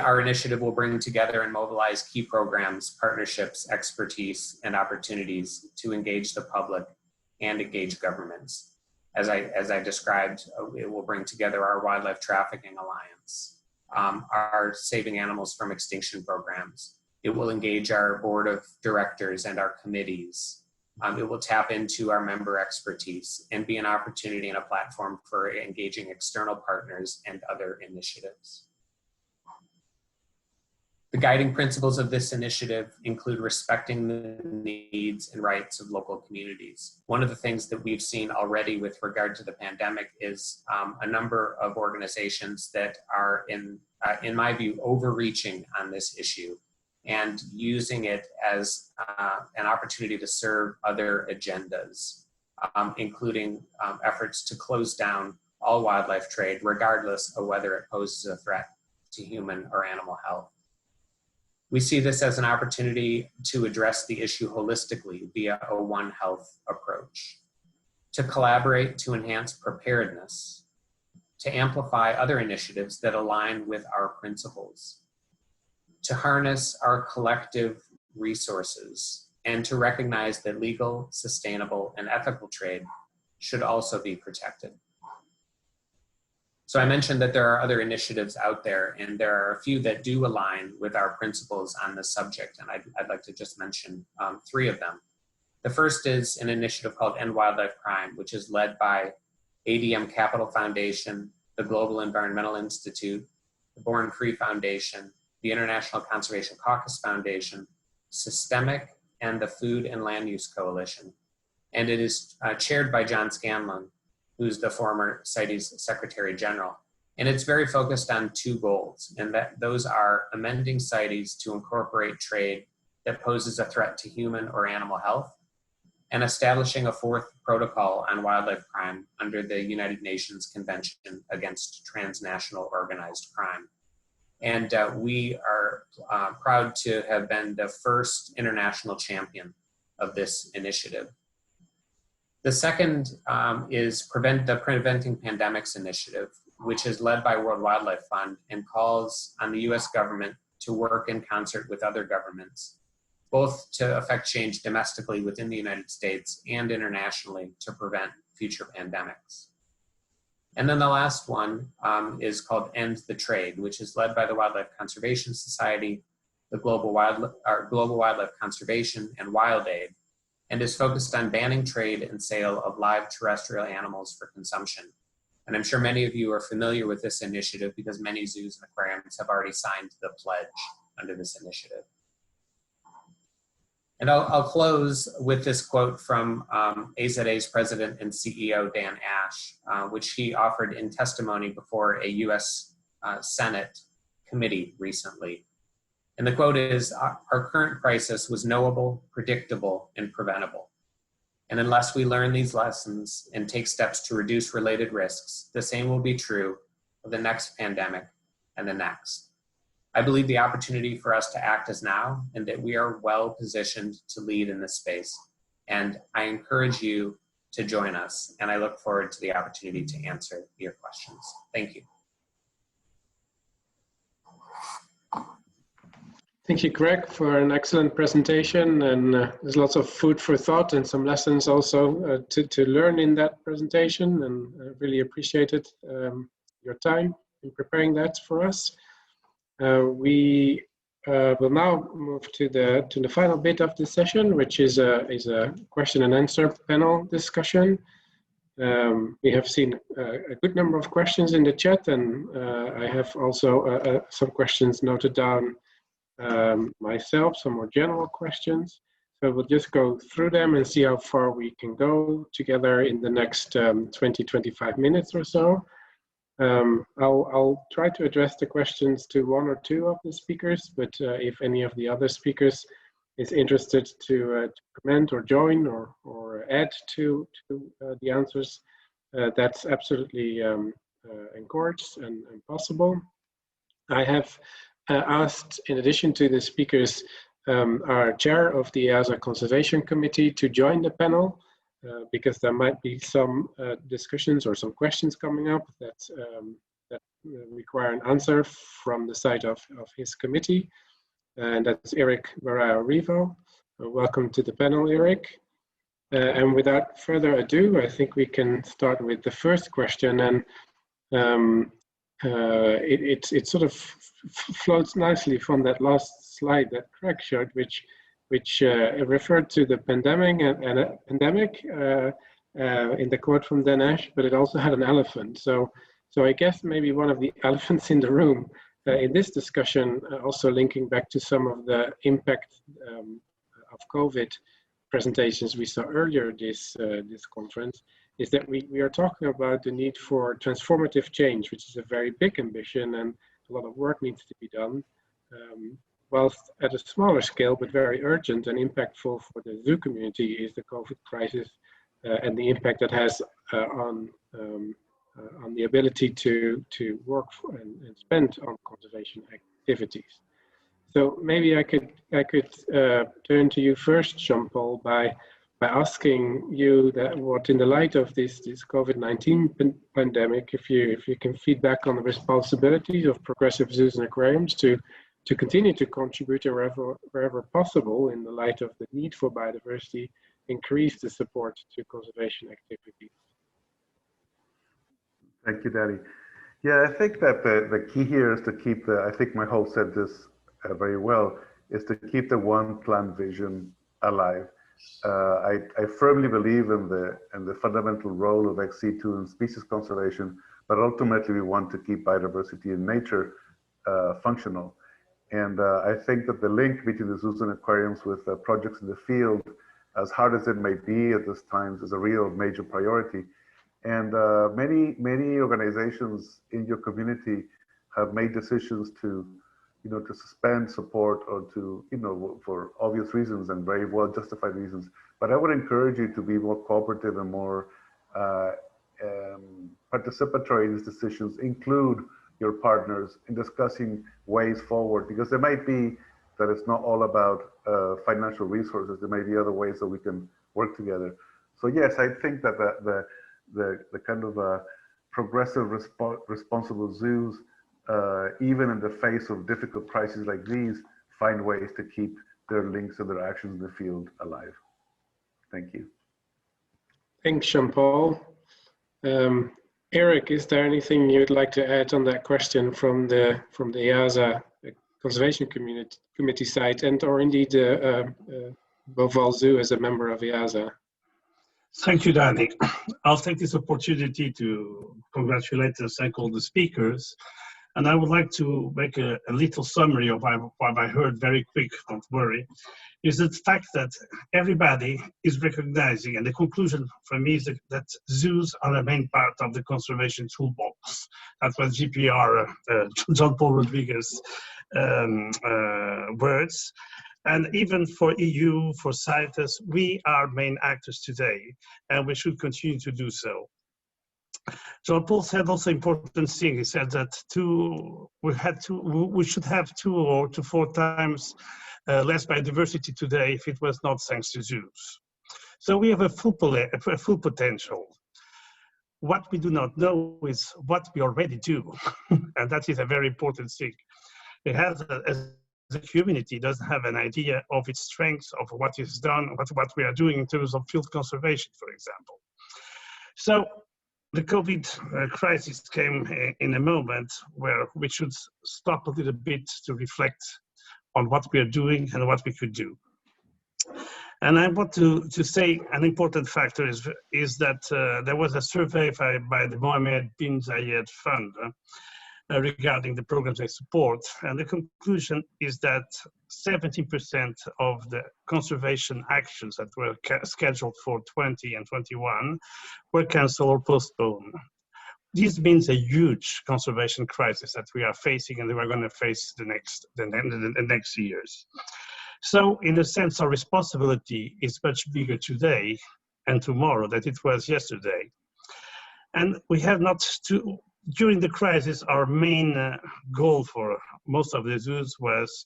Our initiative will bring together and mobilize key programs, partnerships, expertise, and opportunities to engage the public and engage governments. As I described, it will bring together our Wildlife Trafficking Alliance, our Saving Animals from Extinction programs. It will engage our board of directors and our committees. It will tap into our member expertise and be an opportunity and a platform for engaging external partners and other initiatives. The guiding principles of this initiative include respecting the needs and rights of local communities. One of the things that we've seen already with regard to the pandemic is a number of organizations that are, in my view, overreaching on this issue and using it as an opportunity to serve other agendas, including efforts to close down all wildlife trade, regardless of whether it poses a threat to human or animal health. We see this as an opportunity to address the issue holistically via a One Health approach, to collaborate to enhance preparedness, to amplify other initiatives that align with our principles, to harness our collective resources, and to recognize that legal, sustainable, and ethical trade should also be protected. So I mentioned that there are other initiatives out there, and there are a few that do align with our principles on this subject, and I'd like to just mention 3 of them. The first is an initiative called End Wildlife Crime, which is led by ADM Capital Foundation, the Global Environmental Institute, the Born Free Foundation, the International Conservation Caucus Foundation, Systemic, and the Food and Land Use Coalition. And it is chaired by John Scanlon, who's the former CITES Secretary General. And it's very focused on 2 goals, and those are amending CITES to incorporate trade that poses a threat to human or animal health, and establishing a 4th protocol on wildlife crime under the United Nations Convention Against Transnational Organized Crime. And we are proud to have been the first international champion of this initiative. The second is the Preventing Pandemics Initiative, which is led by World Wildlife Fund and calls on the US government to work in concert with other governments, both to affect change domestically within the United States and internationally to prevent future pandemics. And then the last one is called End the Trade, which is led by the Wildlife Conservation Society, the Global Wildlife Conservation, and WildAid, and is focused on banning trade and sale of live terrestrial animals for consumption. And I'm sure many of you are familiar with this initiative because many zoos and aquariums have already signed the pledge under this initiative. And I'll close with this quote from EAZA's President and CEO, Dan Ash, which he offered in testimony before a US Senate committee recently. And the quote is, "Our current crisis was knowable, predictable, and preventable. And unless we learn these lessons and take steps to reduce related risks, the same will be true of the next pandemic and the next. I believe the opportunity for us to act is now, and that we are well positioned to lead in this space. And I encourage you to join us, and I look forward to the opportunity to answer your questions. Thank you. Thank you, Greg, for an excellent presentation, and there's lots of food for thought and some lessons also to learn in that presentation, and I really appreciated your time in preparing that for us. We will now move to the final bit of the session, which is a question and answer panel discussion. We have seen a good number of questions in the chat, and I have also some questions noted down myself, some more general questions. So we'll just go through them and see how far we can go together in the next 20-25 minutes or so. I'll try to address the questions to one or two of the speakers, but if any of the other speakers is interested to comment or join or add to the answers, that's absolutely encouraged and possible. I have asked, in addition to the speakers, our chair of the EAZA Conservation Committee to join the panel, because there might be some discussions or some questions coming up that require an answer from the side of his committee. And that's Eric Varao-Rivo. Welcome to the panel, Eric. And without further ado, I think we can start with the first question. And it sort of floats nicely from that last slide that Craig showed, which referred to the pandemic in the quote from Dinesh, but it also had an elephant. So I guess maybe one of the elephants in the room in this discussion, also linking back to some of the impact of COVID presentations we saw earlier this conference, is that we are talking about the need for transformative change, which is a very big ambition and a lot of work needs to be done, whilst at a smaller scale, but very urgent and impactful for the zoo community, is the COVID crisis and the impact that has on the ability to work for and spend on conservation activities. So maybe I could turn to you first, Jon Paul, by asking you that what, in the light of this COVID-19 pandemic, if you can feed back on the responsibilities of progressive zoos and aquariums to continue to contribute wherever possible in the light of the need for biodiversity, increase the support to conservation activities. Thank you, Danny. Yeah, I think that the key here is to keep I think Micheal said this very well, is to keep the one plant vision alive. I firmly believe in the fundamental role of ex situ in species conservation, but ultimately we want to keep biodiversity in nature functional. And I think that the link between the zoos and aquariums with projects in the field, as hard as it may be at this time, is a real major priority. And many organizations in your community have made decisions to suspend support or to, for obvious reasons and very well justified reasons. But I would encourage you to be more cooperative and more participatory in these decisions. Include your partners in discussing ways forward, because there might be that it's not all about financial resources. There may be other ways that we can work together. So yes, I think that the kind of progressive responsible zoos, even in the face of difficult crises like these, find ways to keep their links and their actions in the field alive. Thank you. Thanks, Jon Paul. Eric, is there anything you'd like to add on that question from the EAZA Conservation Committee side, and or indeed Beauval Zoo as a member of EAZA? Thank you, Danny. I'll take this opportunity to congratulate and thank all the speakers. And I would like to make a little summary of what I heard very quick, don't worry, is the fact that everybody is recognizing, and the conclusion for me is that zoos are a main part of the conservation toolbox. That's what GPR, Jon Paul Rodriguez words. And even for EU, for CITES, we are main actors today, and we should continue to do so. Jon Paul said also important thing. He said that we should have 2 to 4 times less biodiversity today if it was not thanks to zoos. So we have a full potential. What we do not know is what we already do, and that is a very important thing. It has, as the community doesn't have an idea of its strengths, of what is done, what we are doing in terms of field conservation, for example. So the COVID crisis came in a moment where we should stop a little bit to reflect on what we are doing and what we could do. And I want to say an important factor is that there was a survey by the Mohammed bin Zayed Fund regarding the programs they support. And the conclusion is that 70% of the conservation actions that were scheduled for 20 and 21 were canceled or postponed. This means a huge conservation crisis that we are facing and we are going to face the next years. So in a sense, our responsibility is much bigger today and tomorrow than it was yesterday. And we have not to, during the crisis, our main goal for most of the zoos was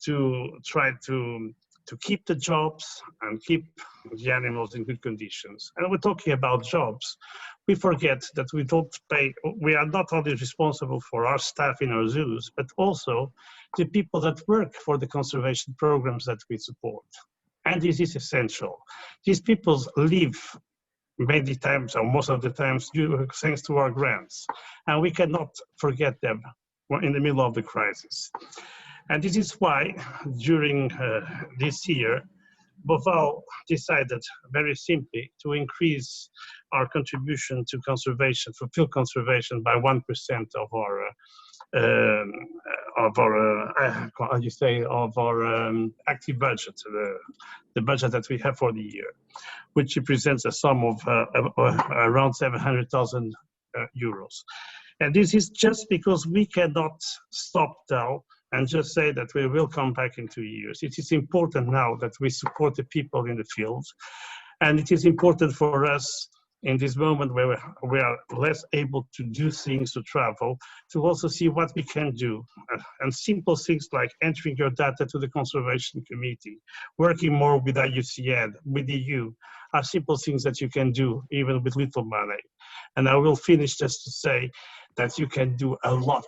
to try to keep the jobs and keep the animals in good conditions. And we're talking about jobs. We forget that we are not only responsible for our staff in our zoos, but also the people that work for the conservation programs that we support. And this is essential. These people live many times, or most of the times, thanks to our grants. And we cannot forget them in the middle of the crisis. And this is why, during this year, Boval decided very simply to increase our contribution to conservation, for field conservation, by 1% of our active budget, the budget that we have for the year, which represents a sum of around 700,000 euros. And this is just because we cannot stop now and just say that we will come back in 2 years. It is important now that we support the people in the field. And it is important for us in this moment where we are less able to do things, to travel, to also see what we can do. And simple things like entering your data to the Conservation Committee, working more with IUCN, with the EU, are simple things that you can do even with little money. And I will finish just to say that you can do a lot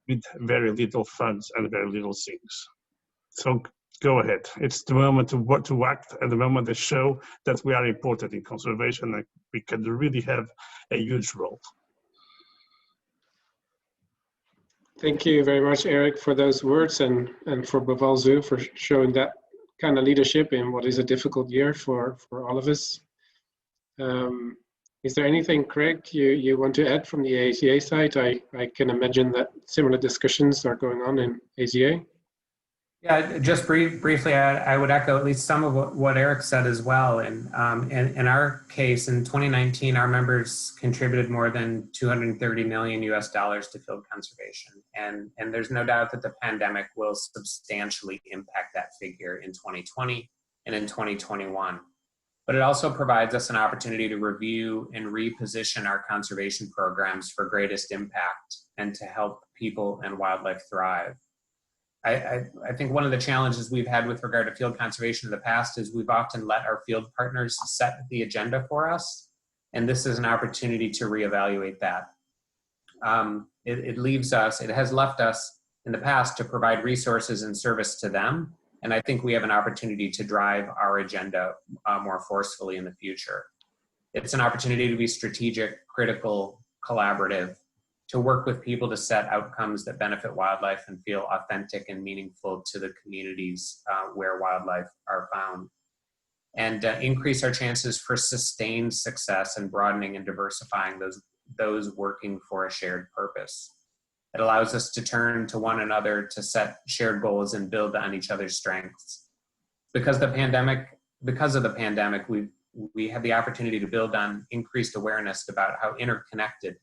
with very little funds and very little things. So go ahead. It's the moment to act and the moment to show that we are important in conservation and we can really have a huge role. Thank you very much, Eric, for those words and for Boval Zoo for showing that kind of leadership in what is a difficult year for all of us. Is there anything, Craig, you want to add from the EAZA side? I can imagine that similar discussions are going on in EAZA. Yeah, just briefly, I would echo at least some of what Eric said as well. And in our case, in 2019, our members contributed more than $230 million to field conservation. And there's no doubt that the pandemic will substantially impact that figure in 2020 and in 2021. But it also provides us an opportunity to review and reposition our conservation programs for greatest impact and to help people and wildlife thrive. I think one of the challenges we've had with regard to field conservation in the past is we've often let our field partners set the agenda for us, and this is an opportunity to reevaluate that. It has left us in the past to provide resources and service to them, and I think we have an opportunity to drive our agenda more forcefully in the future. It's an opportunity to be strategic, critical, collaborative, to work with people to set outcomes that benefit wildlife and feel authentic and meaningful to the communities where wildlife are found. And increase our chances for sustained success and broadening and diversifying those working for a shared purpose. It allows us to turn to one another to set shared goals and build on each other's strengths. Because of the pandemic, we had the opportunity to build on increased awareness about how interconnected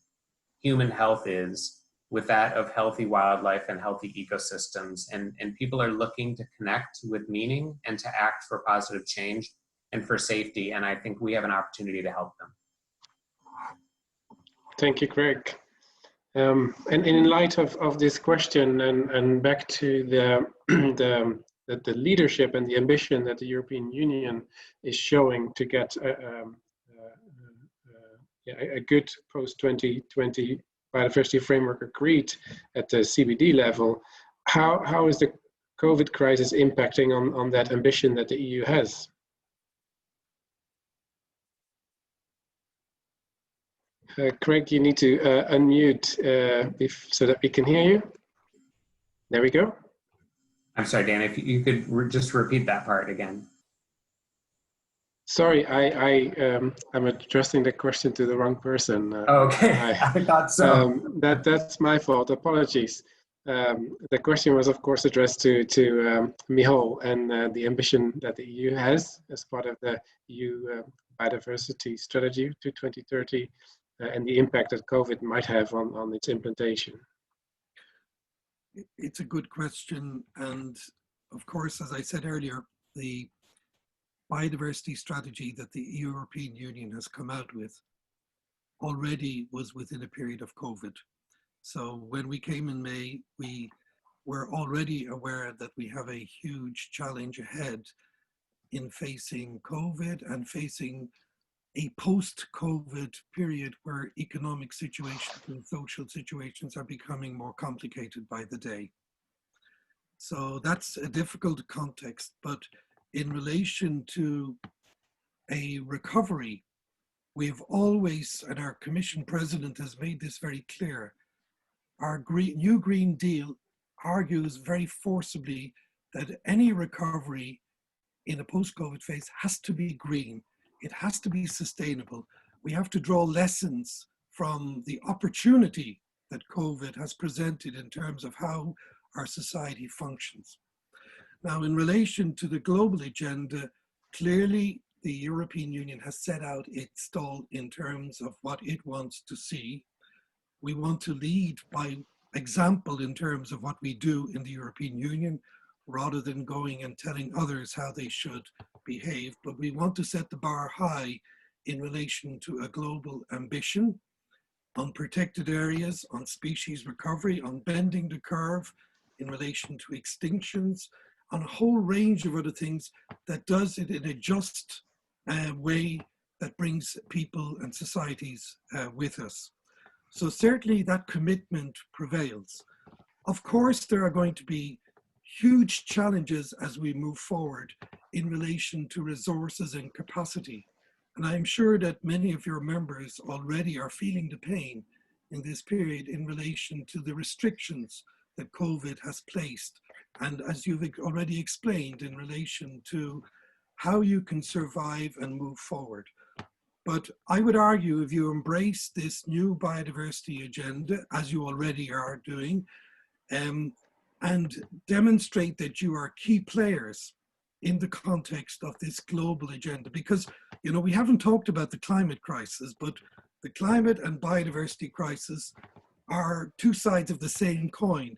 human health is with that of healthy wildlife and healthy ecosystems. And people are looking to connect with meaning and to act for positive change and for safety. And I think we have an opportunity to help them. Thank you, Greg. And in light of this question and back to the leadership and the ambition that the European Union is showing to get a good post-2020 biodiversity framework agreed at the CBD level, how is the COVID crisis impacting on that ambition that the EU has? Craig, you need to unmute so that we can hear you. There we go. I'm sorry, Dan, if you could just repeat that part again. Sorry, I'm addressing the question to the wrong person. Okay, I thought so. That's my fault. Apologies. The question was, of course, addressed to Micheal and the ambition that the EU has as part of the EU Biodiversity Strategy to 2030 and the impact that COVID might have on its implementation. It's a good question. And of course, as I said earlier, the biodiversity strategy that the European Union has come out with already was within a period of COVID. So when we came in May, we were already aware that we have a huge challenge ahead in facing COVID and facing a post-COVID period where economic situations and social situations are becoming more complicated by the day. So that's a difficult context, but in relation to a recovery, we've always, and our Commission President has made this very clear, our new Green Deal argues very forcibly that any recovery in a post-COVID phase has to be green. It has to be sustainable. We have to draw lessons from the opportunity that COVID has presented in terms of how our society functions. Now, in relation to the global agenda, clearly the European Union has set out its stall in terms of what it wants to see. We want to lead by example in terms of what we do in the European Union, rather than going and telling others how they should behave. But we want to set the bar high in relation to a global ambition on protected areas, on species recovery, on bending the curve in relation to extinctions, on a whole range of other things that does it in a just way that brings people and societies with us. So certainly that commitment prevails. Of course, there are going to be huge challenges as we move forward in relation to resources and capacity. And I'm sure that many of your members already are feeling the pain in this period in relation to the restrictions that COVID has placed. And as you've already explained, in relation to how you can survive and move forward. But I would argue if you embrace this new biodiversity agenda, as you already are doing, and demonstrate that you are key players in the context of this global agenda. Because, you know, we haven't talked about the climate crisis, but the climate and biodiversity crisis are two sides of the same coin.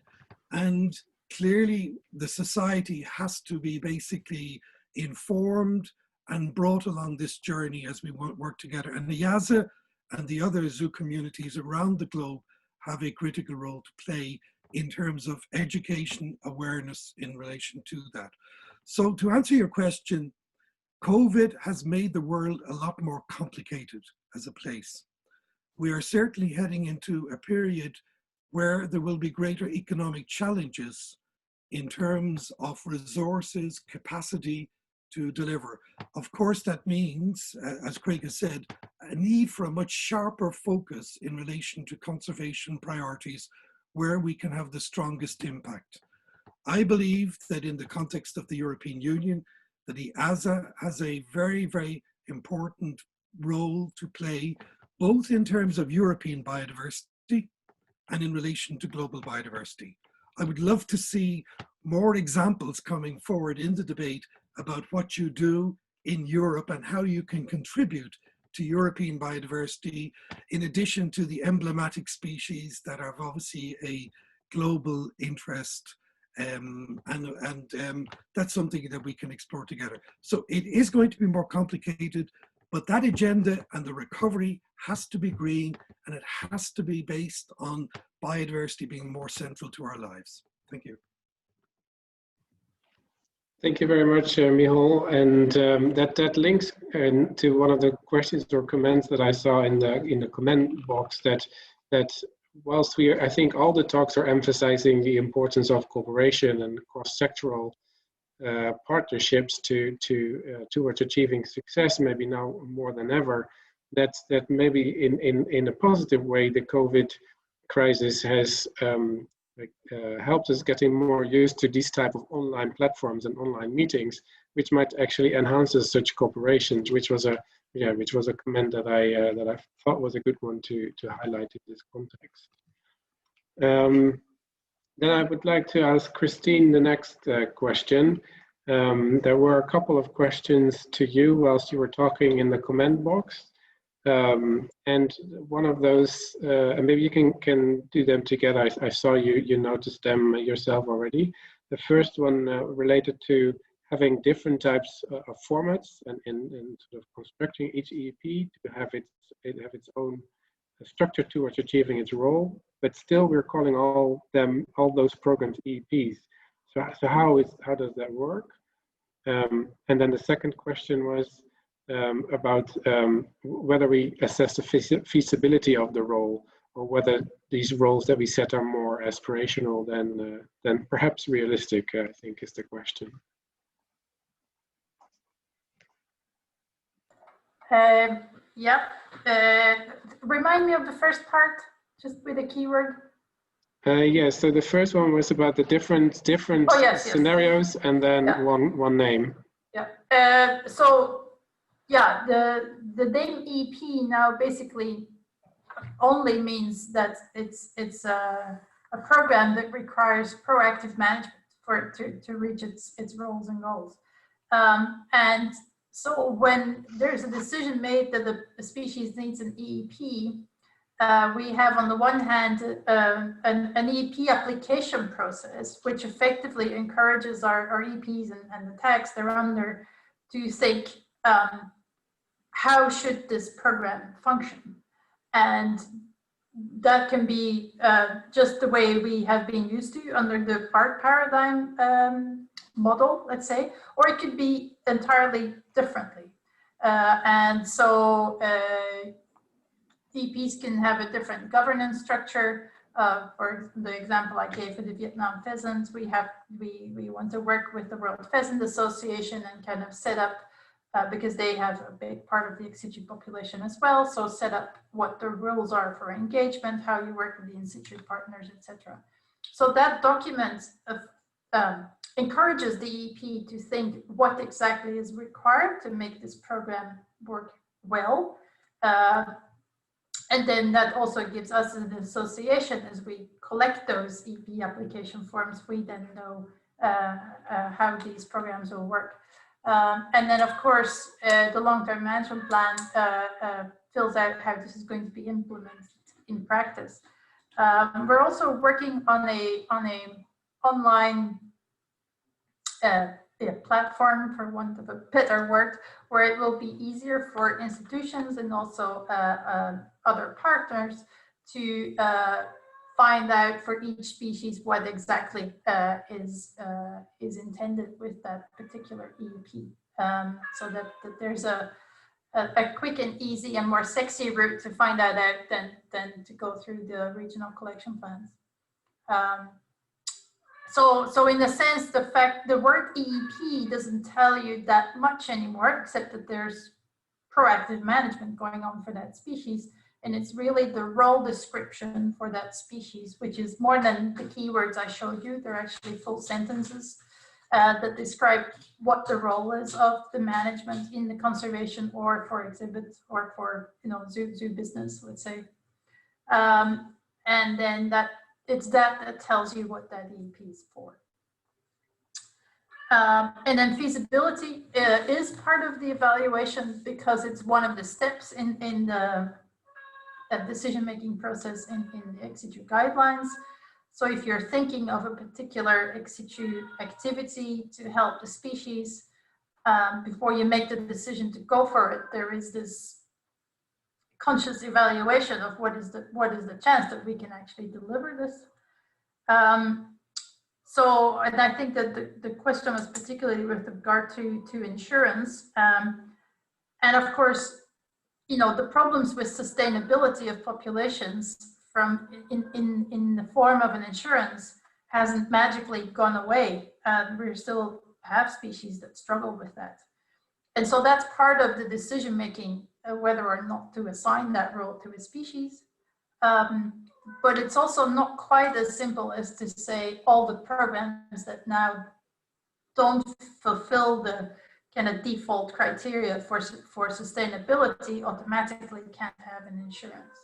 And clearly the society has to be basically informed and brought along this journey as we work together. And the EAZA and the other zoo communities around the globe have a critical role to play in terms of education, awareness in relation to that. So to answer your question, COVID has made the world a lot more complicated as a place. We are certainly heading into a period where there will be greater economic challenges in terms of resources, capacity to deliver. Of course, that means, as Craig has said, a need for a much sharper focus in relation to conservation priorities where we can have the strongest impact. I believe that in the context of the European Union, that the EAZA has a very, very important role to play, both in terms of European biodiversity and in relation to global biodiversity. I would love to see more examples coming forward in the debate about what you do in Europe and how you can contribute to European biodiversity, in addition to the emblematic species that are obviously a global interest. And that's something that we can explore together. So it is going to be more complicated, But that agenda and the recovery has to be green, and it has to be based on biodiversity being more central to our lives. Thank you. Thank you very much, Micheal. And that links to one of the questions or comments that I saw in the comment box, that whilst I think all the talks are emphasizing the importance of cooperation and cross-sectoral partnerships towards achieving success, maybe now more than ever, that maybe in a positive way, the COVID crisis has helped us getting more used to these type of online platforms and online meetings, which might actually enhance such cooperations, which was a comment that I thought was a good one to highlight in this context. Then I would like to ask Kristin the next question. There were a couple of questions to you whilst you were talking in the comment box. And one of those, and maybe you can do them together. I saw you noticed them yourself already. The first one related to having different types of formats and sort of constructing each EEP to have its own structure towards achieving its role, but still we're calling all those programs EEPs. So how does that work? And then the second question was about whether we assess the feasibility of the role, or whether these roles that we set are more aspirational than perhaps realistic, I think is the question. Remind me of the first part, just with a keyword. Yeah, so the first one was about the different scenarios, and then one name. Yeah. The name EP now basically only means that it's a program that requires proactive management for it to reach its roles and goals. And so when there's a decision made that the species needs an EEP, we have on the one hand an EEP application process, which effectively encourages our EPs and the tags they're under to think, how should this program function? And that can be just the way we have been used to under the ARC paradigm model, let's say, or it could be entirely differently. And so EPs can have a different governance structure. For the example I gave for the Vietnam pheasants, we want to work with the World Pheasant Association and kind of set up, because they have a big part of the ex situ population as well, so set up what the rules are for engagement, how you work with the in situ partners, etc. So that document encourages the EP to think what exactly is required to make this program work well. And then that also gives us an association, as we collect those EP application forms, we then know how these programs will work. And then, of course, the long-term management plan fills out how this is going to be implemented in practice. We're also working on a online platform, for want of a better word, where it will be easier for institutions and also other partners to find out for each species what exactly is intended with that particular EEP, so that there's a quick and easy and more sexy route to find that out than to go through the regional collection plans. So in a sense, the word EEP doesn't tell you that much anymore, except that there's proactive management going on for that species. And it's really the role description for that species, which is more than the keywords I showed you. They're actually full sentences that describe what the role is of the management in the conservation or for exhibits or for zoo business, let's say. And then it's that tells you what that EEP is for. And then feasibility is part of the evaluation, because it's one of the steps in the decision-making process in the ex situ guidelines. So if you're thinking of a particular ex situ activity to help the species, before you make the decision to go for it, there is this conscious evaluation of what is the chance that we can actually deliver this. So, and I think that the question was particularly with regard to insurance. And of course, you know, the problems with sustainability of populations from in the form of an insurance hasn't magically gone away. We still have species that struggle with that. And so that's part of the decision making, whether or not to assign that role to a species. But it's also not quite as simple as to say all the programs that now don't fulfill the kind of default criteria for sustainability automatically can't have an insurance.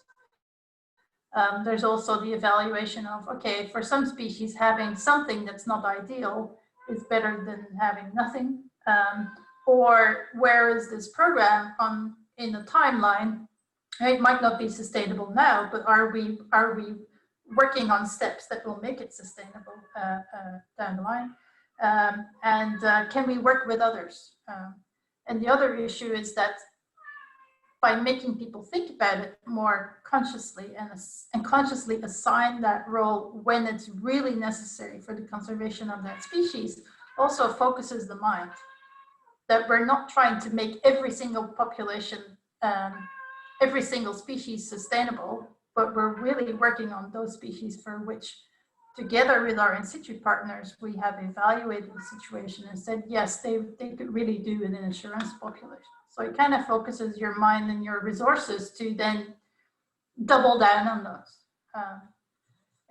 There's also the evaluation of, okay, for some species, having something that's not ideal is better than having nothing. Or where is this program in the timeline? It might not be sustainable now, but are we working on steps that will make it sustainable down the line? And can we work with others? And the other issue is that by making people think about it more consciously and consciously assign that role when it's really necessary for the conservation of that species, also focuses the mind. That we're not trying to make every single population, every single species sustainable, but we're really working on those species for which, together with our in situ partners, we have evaluated the situation and said, yes, they could really do with an insurance population. So it kind of focuses your mind and your resources to then double down on those.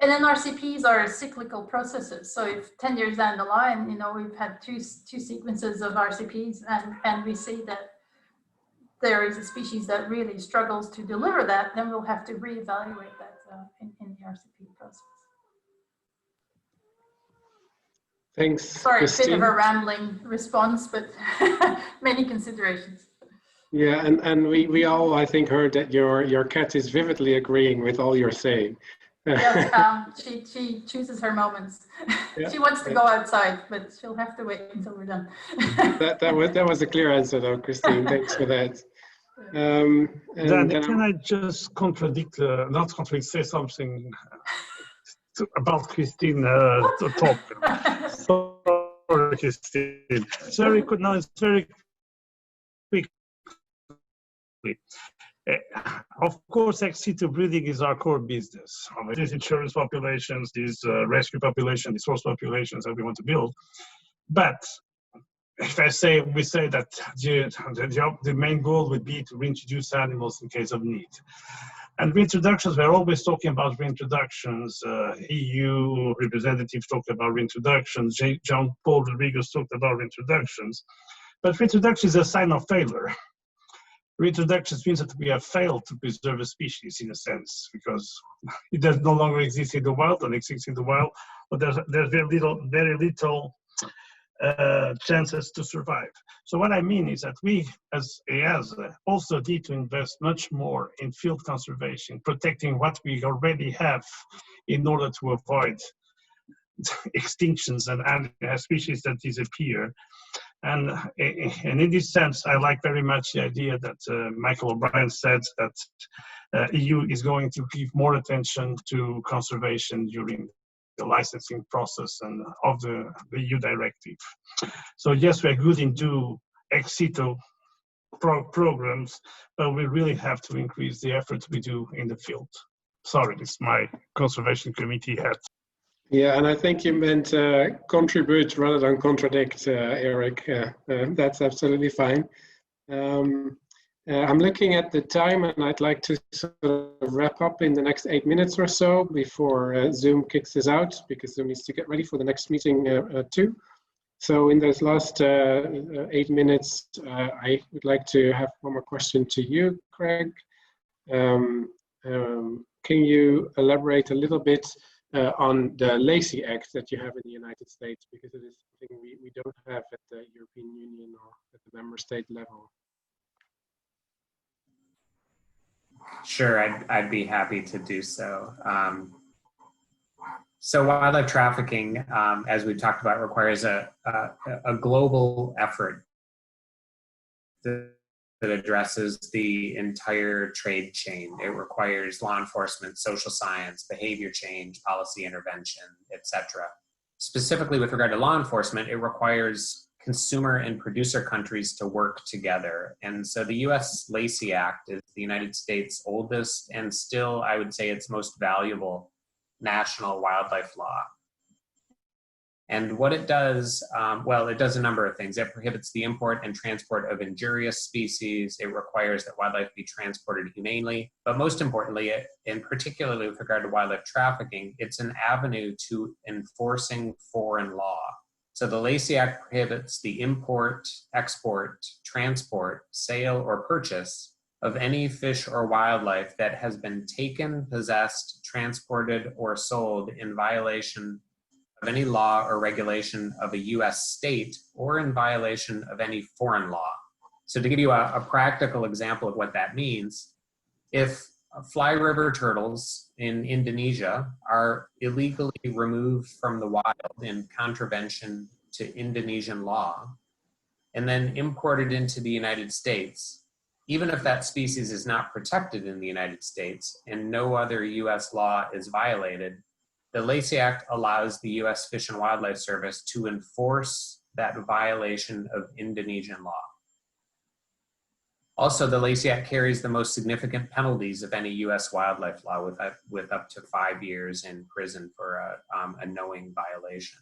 And then RCPs are cyclical processes. So if 10 years down the line, you know, we've had two sequences of RCPs and we see that there is a species that really struggles to deliver that, then we'll have to reevaluate that in the RCP process. Thanks, Sorry, Kristin. a bit of a rambling response, but many considerations. Yeah, and we all, I think, heard that your cat is vividly agreeing with all you're saying. Yes, she chooses her moments. Yeah, she wants to go outside, but she'll have to wait until we're done. that was a clear answer, though, Kristin. Thanks for that. Danny, can I just say something about Kristin to talk? Sorry, Kristin. It's very quick. Of course, ex situ breeding is our core business. These insurance populations, these rescue populations, these source populations that we want to build. But if we say that the main goal would be to reintroduce animals in case of need. And reintroductions, we're always talking about reintroductions. EU representatives talked about reintroductions. Jon Paul Rodriguez talked about reintroductions. But reintroduction is a sign of failure. Reintroductions means that we have failed to preserve a species in a sense, because it does no longer exist in the wild, and exists in the wild, but there's very little chances to survive. So what I mean is that we, as EAZA, also need to invest much more in field conservation, protecting what we already have in order to avoid extinctions and species that disappear. And in this sense, I like very much the idea that Micheal O'Brien said that EU is going to give more attention to conservation during the licensing process and of the EU directive. So yes, we're good in ex situ programs, but we really have to increase the efforts we do in the field. Sorry, this is my conservation committee hat. Yeah, and I think you meant contribute rather than contradict, Eric. That's absolutely fine. I'm looking at the time, and I'd like to sort of wrap up in the next 8 minutes or so before Zoom kicks us out, because Zoom needs to get ready for the next meeting too. So in those last 8 minutes, I would like to have one more question to you, Craig. Can you elaborate a little bit on the LACY Act that you have in the United States, because it is something we don't have at the European Union or at the member state level? Sure, I'd be happy to do so. So wildlife trafficking, as we've talked about, requires a global effort that addresses the entire trade chain. It requires law enforcement, social science, behavior change, policy intervention, etc. Specifically with regard to law enforcement, it requires consumer and producer countries to work together. And so the US Lacey Act is the United States' oldest and still, I would say, its most valuable national wildlife law. And what it does, well, it does a number of things. It prohibits the import and transport of injurious species. It requires that wildlife be transported humanely. But most importantly, and particularly with regard to wildlife trafficking, it's an avenue to enforcing foreign law. So the Lacey Act prohibits the import, export, transport, sale, or purchase of any fish or wildlife that has been taken, possessed, transported, or sold in violation of any law or regulation of a US state or in violation of any foreign law. So to give you a practical example of what that means, if fly river turtles in Indonesia are illegally removed from the wild in contravention to Indonesian law and then imported into the United States, even if that species is not protected in the United States and no other US law is violated, the Lacey Act allows the US Fish and Wildlife Service to enforce that violation of Indonesian law. Also, the Lacey Act carries the most significant penalties of any US wildlife law with up to 5 years in prison for a knowing violation.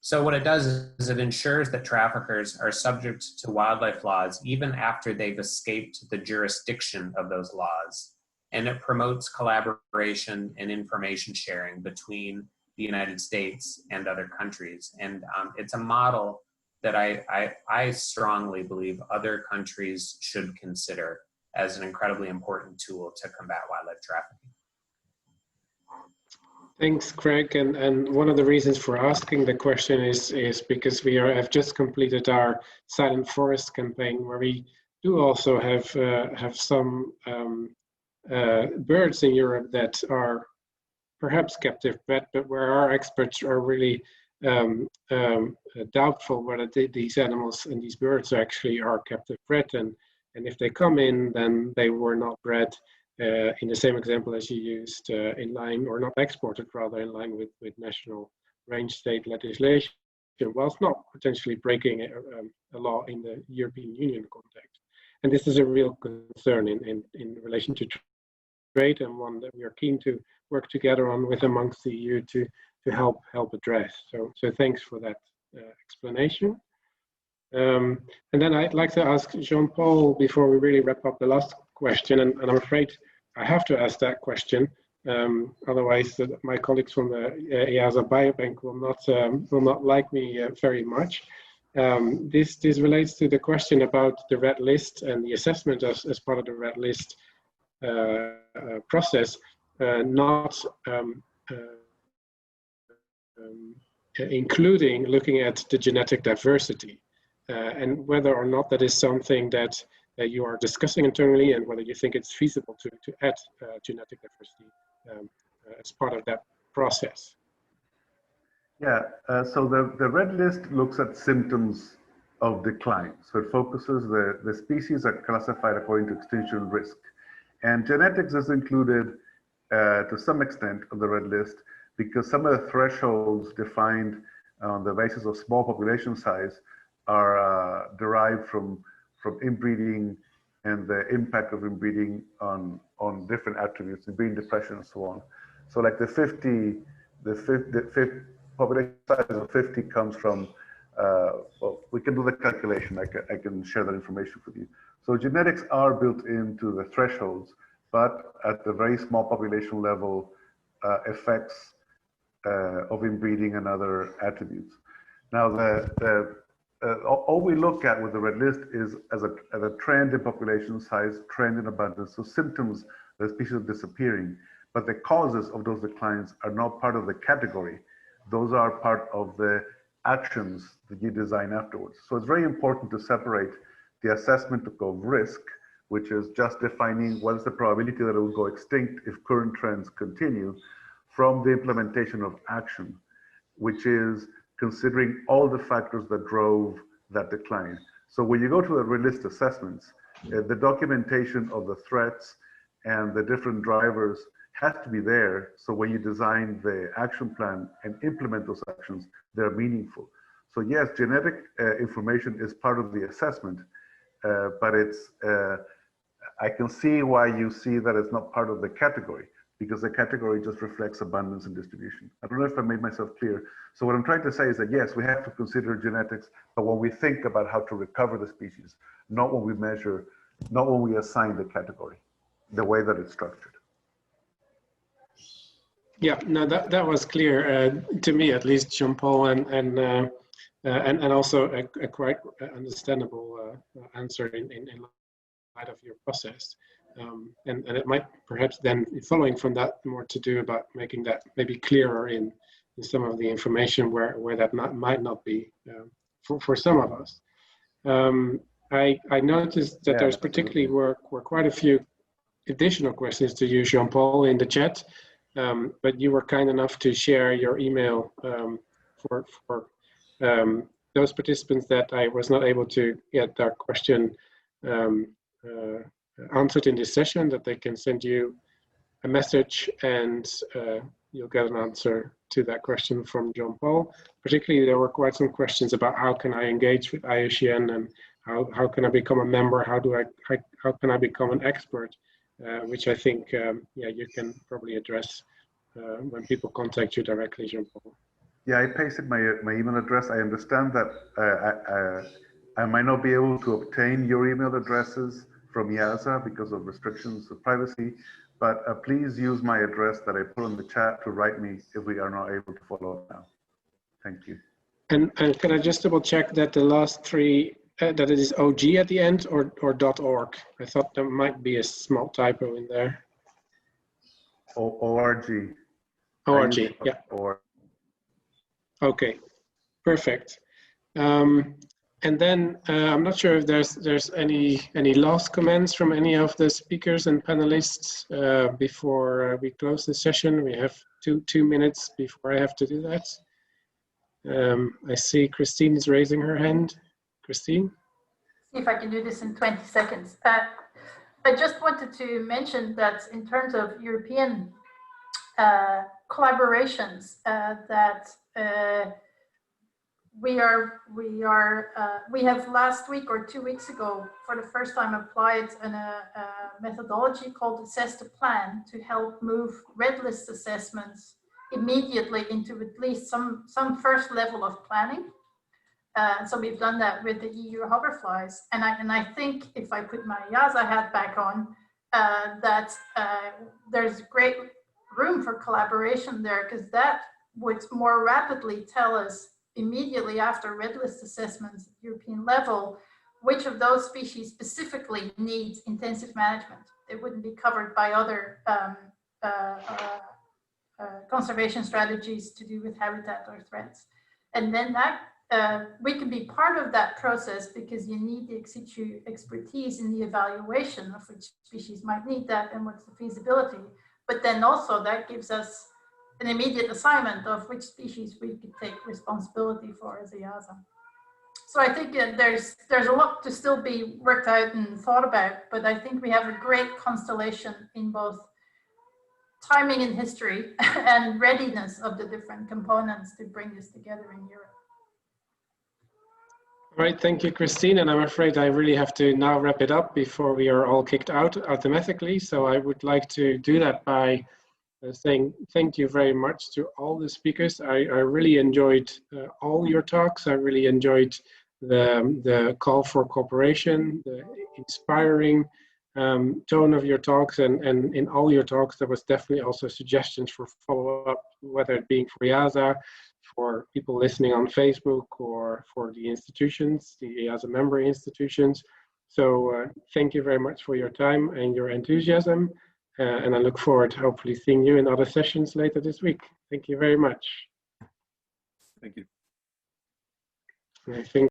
So what it does is it ensures that traffickers are subject to wildlife laws even after they've escaped the jurisdiction of those laws. And it promotes collaboration and information sharing between the United States and other countries. And it's a model that I strongly believe other countries should consider as an incredibly important tool to combat wildlife trafficking. Thanks, Craig. And one of the reasons for asking the question is because we have just completed our Silent Forest campaign, where we do also have some birds in Europe that are perhaps captive bred, but where our experts are really doubtful whether these animals and these birds actually are captive bred, and if they come in, then they were not bred in the same example as you used, in line, or not exported, rather in line with national range state legislation, whilst not potentially breaking a law in the European Union context. And this is a real concern in relation to trade, and one that we are keen to work together on with amongst the EU to help address. So thanks for that explanation. And then I'd like to ask Jon Paul, before we really wrap up, the last question, and I'm afraid I have to ask that question. Otherwise, my colleagues from the EAZA Biobank will not like me very much. This relates to the question about the red list and the assessment as part of the red list process, not including looking at the genetic diversity, and whether or not that is something that you are discussing internally, and whether you think it's feasible to add genetic diversity as part of that process. Yeah, so the red list looks at symptoms of decline. So it focuses, the species are classified according to extinction risk. And genetics is included to some extent on the red list, because some of the thresholds defined on the basis of small population size are derived from inbreeding and the impact of inbreeding on different attributes, inbreeding depression and so on. So like the 50 population size of 50 comes from, well, we can do the calculation. I can share that information with you. So genetics are built into the thresholds, but at the very small population level, effects of inbreeding and other attributes. Now, all we look at with the red list is as a trend in population size, trend in abundance. So symptoms that species are disappearing, but the causes of those declines are not part of the category. Those are part of the actions that you design afterwards. So it's very important to separate the assessment of risk, which is just defining what is the probability that it will go extinct if current trends continue, from the implementation of action, which is considering all the factors that drove that decline. So when you go to the risk assessments, the documentation of the threats and the different drivers has to be there. So when you design the action plan and implement those actions, they're meaningful. So yes, genetic information is part of the assessment, but it's, I can see why you see that it's not part of the category, because the category just reflects abundance and distribution. I don't know if I made myself clear. So what I'm trying to say is that yes, we have to consider genetics, but when we think about how to recover the species, not when we measure, not when we assign the category, the way that it's structured. Yeah, no, that was clear to me, at least, Jon Paul, and also a quite understandable answer in light of your process. And it might perhaps then, following from that, more to do about making that maybe clearer in some of the information where that might not be for some of us. I noticed that there's particularly were quite a few additional questions to you, Jon Paul, in the chat, but you were kind enough to share your email for those participants that I was not able to get their question answered in this session, that they can send you a message and you'll get an answer to that question from Jon Paul. Particularly, there were quite some questions about how can I engage with IUCN and how can I become a member? How can I become an expert? Which I think, yeah, you can probably address when people contact you directly, Jon Paul. Yeah, I pasted my email address. I understand that I might not be able to obtain your email addresses from EAZA because of restrictions of privacy, but please use my address that I put in the chat to write me if we are not able to follow up now. Thank you. And can I just double check that the last three, that it is OG at the end or .org? I thought there might be a small typo in there. ORG. ORG, yeah. Or. Okay, perfect. And then I'm not sure if there's any last comments from any of the speakers and panelists before we close the session. We have two minutes before I have to do that. I see Kristin is raising her hand. Kristin? See if I can do this in 20 seconds. I just wanted to mention that in terms of European collaborations, that we have last week or 2 weeks ago, for the first time, applied a methodology called Assess to Plan to help move red list assessments immediately into at least some first level of planning. So we've done that with the EU hoverflies, and I think if I put my EAZA hat back on, that there's great room for collaboration there, because that would more rapidly tell us immediately after red list assessments at European level, which of those species specifically needs intensive management. They wouldn't be covered by other conservation strategies to do with habitat or threats. And then that we can be part of that process, because you need the ex situ expertise in the evaluation of which species might need that and what's the feasibility. But then also that gives us an immediate assignment of which species we could take responsibility for as EAZA. So I think there's a lot to still be worked out and thought about, but I think we have a great constellation in both timing and history and readiness of the different components to bring this together in Europe. All right, thank you, Kristin. And I'm afraid I really have to now wrap it up before we are all kicked out automatically. So I would like to do that by saying thank you very much to all the speakers. I really enjoyed all your talks. I really enjoyed the call for cooperation, the inspiring tone of your talks, and in all your talks there was definitely also suggestions for follow-up, whether it being for EAZA, for people listening on Facebook, or for the institutions, the EAZA member institutions. So thank you very much for your time and your enthusiasm, and I look forward to hopefully seeing you in other sessions later this week. Thank you very much. Thank you. I think